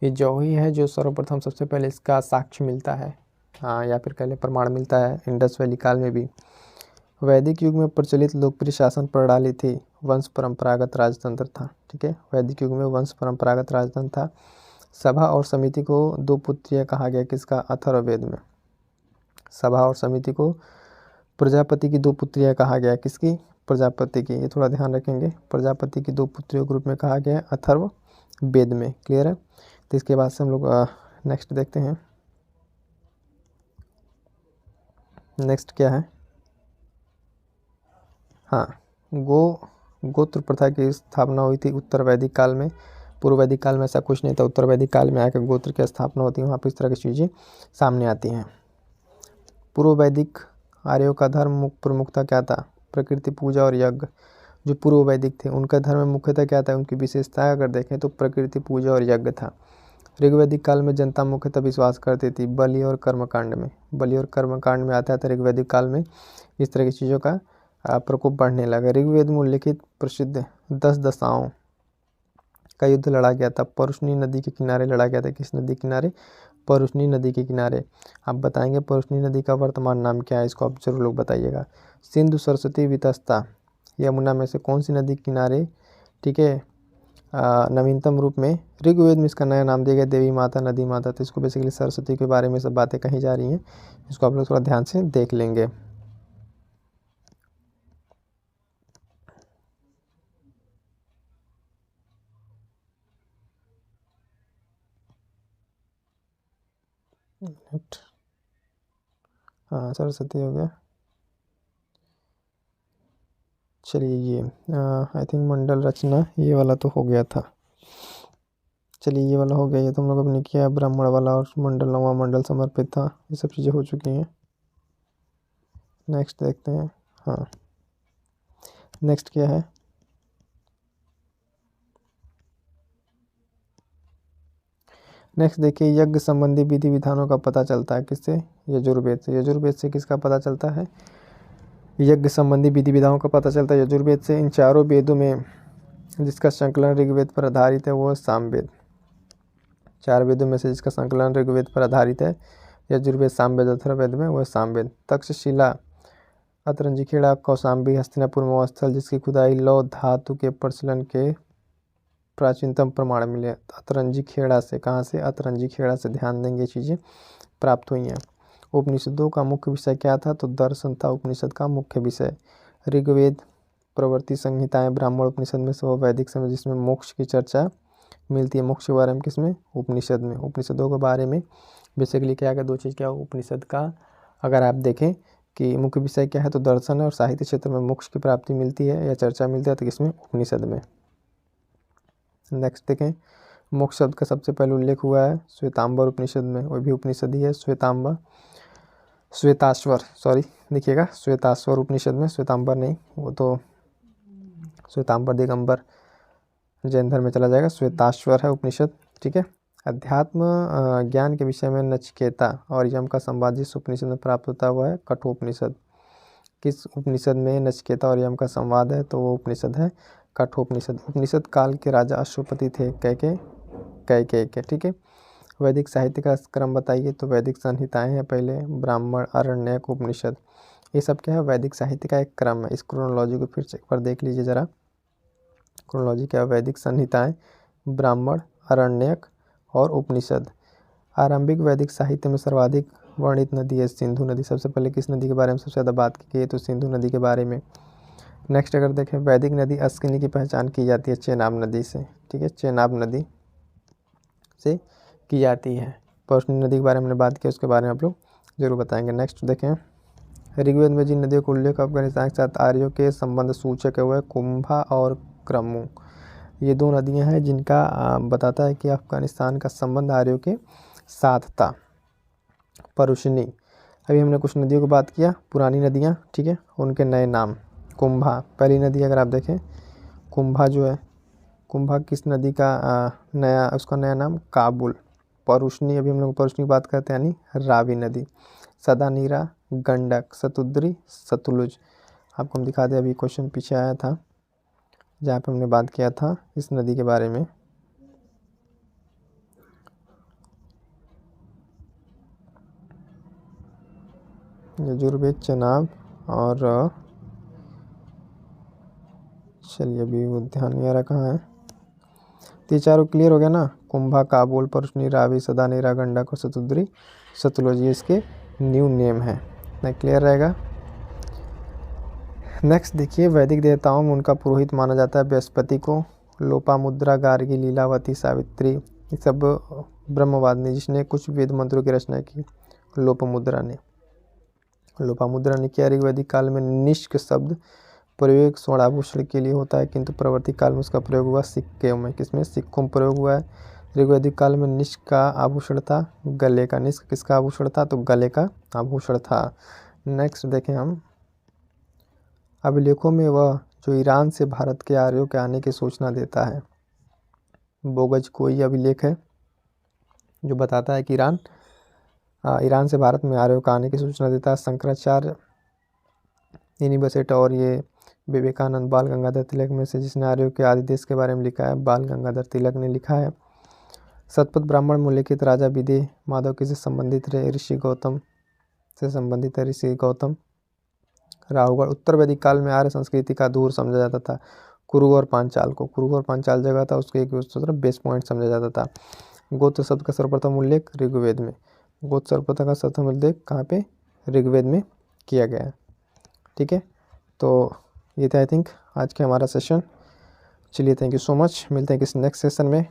ये जौ ही है जो सर्वप्रथम सबसे पहले इसका साक्ष्य मिलता है, हाँ, या फिर पहले प्रमाण मिलता है इंडस वैली काल में भी। वैदिक युग में प्रचलित लोकप्रिय शासन प्रणाली थी वंश परंपरागत राजतंत्र था। ठीक है, वैदिक युग में वंश परंपरागत राजतंत्र था। सभा और समिति को दो पुत्रियां कहा गया किसका? अथर्ववेद में। सभा और समिति को प्रजापति की दो पुत्रियां कहा गया किसकी? प्रजापति की। ये थोड़ा ध्यान रखेंगे, प्रजापति की दो पुत्रियों के रूप में कहा गया अथर्व वेद में। क्लियर है? तो इसके बाद से हम लोग नेक्स्ट देखते हैं। नेक्स्ट क्या है? हाँ, गोत्र प्रथा की स्थापना हुई थी उत्तर वैदिक काल में। पूर्व वैदिक काल में ऐसा कुछ नहीं था, उत्तर वैदिक काल में आकर गोत्र की स्थापना होती है, वहाँ पर इस तरह की चीज़ें सामने आती हैं। पूर्व वैदिक आर्यों का धर्म प्रमुखता क्या था? प्रकृति पूजा और यज्ञ। जो पूर्व वैदिक थे उनका धर्म मुख्यतः क्या था? उनकी विशेषता अगर देखें तो प्रकृति पूजा और यज्ञ था। ऋग्वैदिक काल में जनता मुख्यतः विश्वास करती थी बलि और कर्मकांड में। बलि और कर्मकांड में आता था ऋग्वैदिक काल में इस तरह की चीज़ों का प्रकोप बढ़ने लगा। ऋग्वेद में उल्लिखित प्रसिद्ध 10 दशाओं का युद्ध लड़ा गया था, परुष्णी नदी के किनारे लड़ा गया था। किस नदी के किनारे? परुष्णी नदी के किनारे। आप बताएंगे परुष्णी नदी का वर्तमान नाम क्या है, इसको आप जरूर लोग बताइएगा। सिंधु सरस्वती वितस्ता यमुना में से कौन सी नदी के किनारे? ठीक है, नवीनतम रूप में ऋग्वेद में इसका नया नाम दिया गया देवी माता, नदी माता। तो इसको बेसिकली सरस्वती के बारे में सब बातें कही जा रही हैं, इसको आप लोग थोड़ा ध्यान से देख लेंगे। हाँ, सरस्वती हो गया। चलिए ये आई थिंक मंडल रचना ये वाला तो हो गया था। चलिए ये वाला हो गया, ये तो हम लोग अपने किया। ब्राह्मण वाला और मंडल नवा मंडल समर्पित था, ये सब चीज़ें हो चुकी हैं। नेक्स्ट देखते हैं। हाँ, नेक्स्ट क्या है? नेक्स्ट देखिए, यज्ञ संबंधी विधि विधानों का पता चलता है किससे? यजुर्वेद से। यजुर्वेद से किसका पता चलता है? यज्ञ संबंधी विधि विधानों का पता चलता है यजुर्वेद से। इन चारों वेदों में जिसका संकलन ऋग्वेद पर आधारित है वो है सामवेद। 4 वेदों में से जिसका संकलन ऋग्वेद पर आधारित है यजुर्वेद, सामवेद, अथर्ववेद में वो है सामवेद। तक्षशिला, अतरंजीखेड़ा, कौशाम्बी, हस्तिनापुर महोत्सव स्थल जिसकी खुदाई लौह धातु के प्रचलन के प्राचीनतम प्रमाण मिले अतरंजीखेड़ा से। कहाँ से? अतरंजीखेड़ा से। ध्यान देंगे चीज़ें प्राप्त हुई हैं। उपनिषदों का मुख्य विषय क्या था? तो दर्शन था उपनिषद का मुख्य विषय। ऋग्वेद, प्रवृत्ति संहिताएं, ब्राह्मण उपनिषद में से वो वैदिक समय जिसमें मोक्ष की चर्चा मिलती है। मोक्ष के बारे में किसमें? उपनिषद में। उपनिषदों के बारे में बेसिकली क्या क्या 2 चीज़ क्या? उपनिषद का अगर आप देखें कि मुख्य विषय क्या है तो दर्शन है, और साहित्य क्षेत्र में मोक्ष की प्राप्ति मिलती है या चर्चा मिलती है तो किसमें? उपनिषद में। नेक्स्ट देखें, मोक्ष शब्द का सबसे पहले उल्लेख हुआ है श्वेतांबर उपनिषद में, वो भी उपनिषद ही है। श्वेताश्वर देखिएगा, श्वेताश्वर उपनिषद में, श्वेतांबर नहीं, वो तो श्वेतांबर दिगंबर जैन धर्म में चला जाएगा। श्वेताश्वर है उपनिषद। ठीक है, अध्यात्म ज्ञान के विषय में नचिकेता और यम का संवाद जिस उपनिषद में प्राप्त होता हुआ है कठोपनिषद। किस उपनिषद में नचिकेता और यम का संवाद है? तो वो उपनिषद है कठोपनिषद। उपनिषद काल के राजा अश्वपति थे कैकेय। ठीक है, वैदिक साहित्य का क्रम बताइए। तो वैदिक संहिताएं हैं पहले, ब्राह्मण, आरण्यक, उपनिषद, ये सब क्या है? वैदिक साहित्य का एक क्रम है। इस क्रोनोलॉजी को फिर से एक बार देख लीजिए ज़रा। क्रोनोलॉजी क्या है? वैदिक संहिताएं, ब्राह्मण, आरण्यक और उपनिषद। आरंभिक वैदिक साहित्य में सर्वाधिक वर्णित नदी है सिंधु नदी। सबसे पहले किस नदी के बारे में सबसे ज़्यादा बात की गई? तो सिंधु नदी के बारे में। नेक्स्ट अगर देखें, वैदिक नदी अस्किनी की पहचान की जाती है चेनाब नदी से। ठीक है, चेनाब नदी से की जाती है। परुष्णी नदी के बारे में हमने बात की, उसके बारे में आप लोग जरूर बताएंगे। नेक्स्ट देखें, ऋग्वेद में जिन नदियों का उल्लेख अफगानिस्तान के साथ आर्यों के संबंध सूचक है वह कुंभा और क्रमु। ये 2 नदियां हैं जिनका बताता है कि अफगानिस्तान का संबंध आर्यों के साथ था। परुष्णी, अभी हमने कुछ नदियों की बात किया, पुरानी नदियाँ, ठीक है, उनके नए नाम। कुंभा, पहली नदी अगर आप देखें, कुंभा जो है, कुंभा किस नदी का उसका नया नाम? काबुल। परुष्णी, अभी हम लोग परुष्णी की बात करते हैं, यानी रावी नदी। सदानीरा, गंडक, सतुद्री, सतलुज। आपको हम दिखा दें, अभी क्वेश्चन पीछे आया था जहाँ पे हमने बात किया था इस नदी के बारे में। यजुर्वेद, चेनाब और चलिए अभी वो ध्यान नहीं आ रहा कहाँ है। तो ये चारों क्लियर हो गया ना, कुंभा, काबुल, परशुनी, रावी, सदानेरा, गंडक और सतुद्री सतलुज, ये इसके न्यू नेम है। ना क्लियर रहेगा। नेक्स्ट देखिए, वैदिक देवताओं में उनका पुरोहित माना जाता है बृहस्पति को। लोपामुद्रा, गार्गी, लीलावती, सावित्री, ये सब ब्रह्मवादिनी, जिसने कुछ वेद मंत्रों की रचना की, लोपामुद्रा ने। लोपामुद्रा ने किया। ऋग्वैदिक काल में निष्क शब्द प्रयोग स्वर्णाभूषण के लिए होता है, किंतु प्रवर्ती काल में उसका प्रयोग हुआ सिक्कों में। किसमें? सिक्कों में प्रयोग हुआ है। ऋग्वैदिक काल में निष्क का आभूषण था गले का। निष्क किसका आभूषण था? तो गले का आभूषण था। नेक्स्ट देखें हम, अभिलेखों में वह जो ईरान से भारत के आर्यों के आने की सूचना देता है। बोगज कोई अभिलेख है जो बताता है कि ईरान से भारत में आर्यों का आने की सूचना देता है। शंकराचार्य, यूनिवर्सिटी और ये विवेकानंद, बाल गंगाधर तिलक में से जिसने आर्यों के आदि देश के बारे में लिखा है, बाल गंगाधर तिलक ने लिखा है। शतपथ ब्राह्मण में उल्लिखित राजा विदे माधव किससे संबंधित रहे? ऋषि गौतम से संबंधित है। ऋषि गौतम। राहुगढ़, उत्तर वैदिक काल में आर्य संस्कृति का धूर समझा जाता था। कुरु और पांचाल को, कुरु और पांचाल जगह था, उसको एक बेस पॉइंट समझा जाता था। गोत्र शब्द का सर्वप्रथम उल्लेख ऋग्वेद में। गोत्र सर्वप्रथम का सर्वप्रथम उल्लेख कहाँ पे? ऋग्वेद में किया गया है। ठीक है, तो ये था आई थिंक आज का हमारा सेशन। चलिए, थैंक यू सो मच। मिलते हैं किसी नेक्स्ट सेशन में।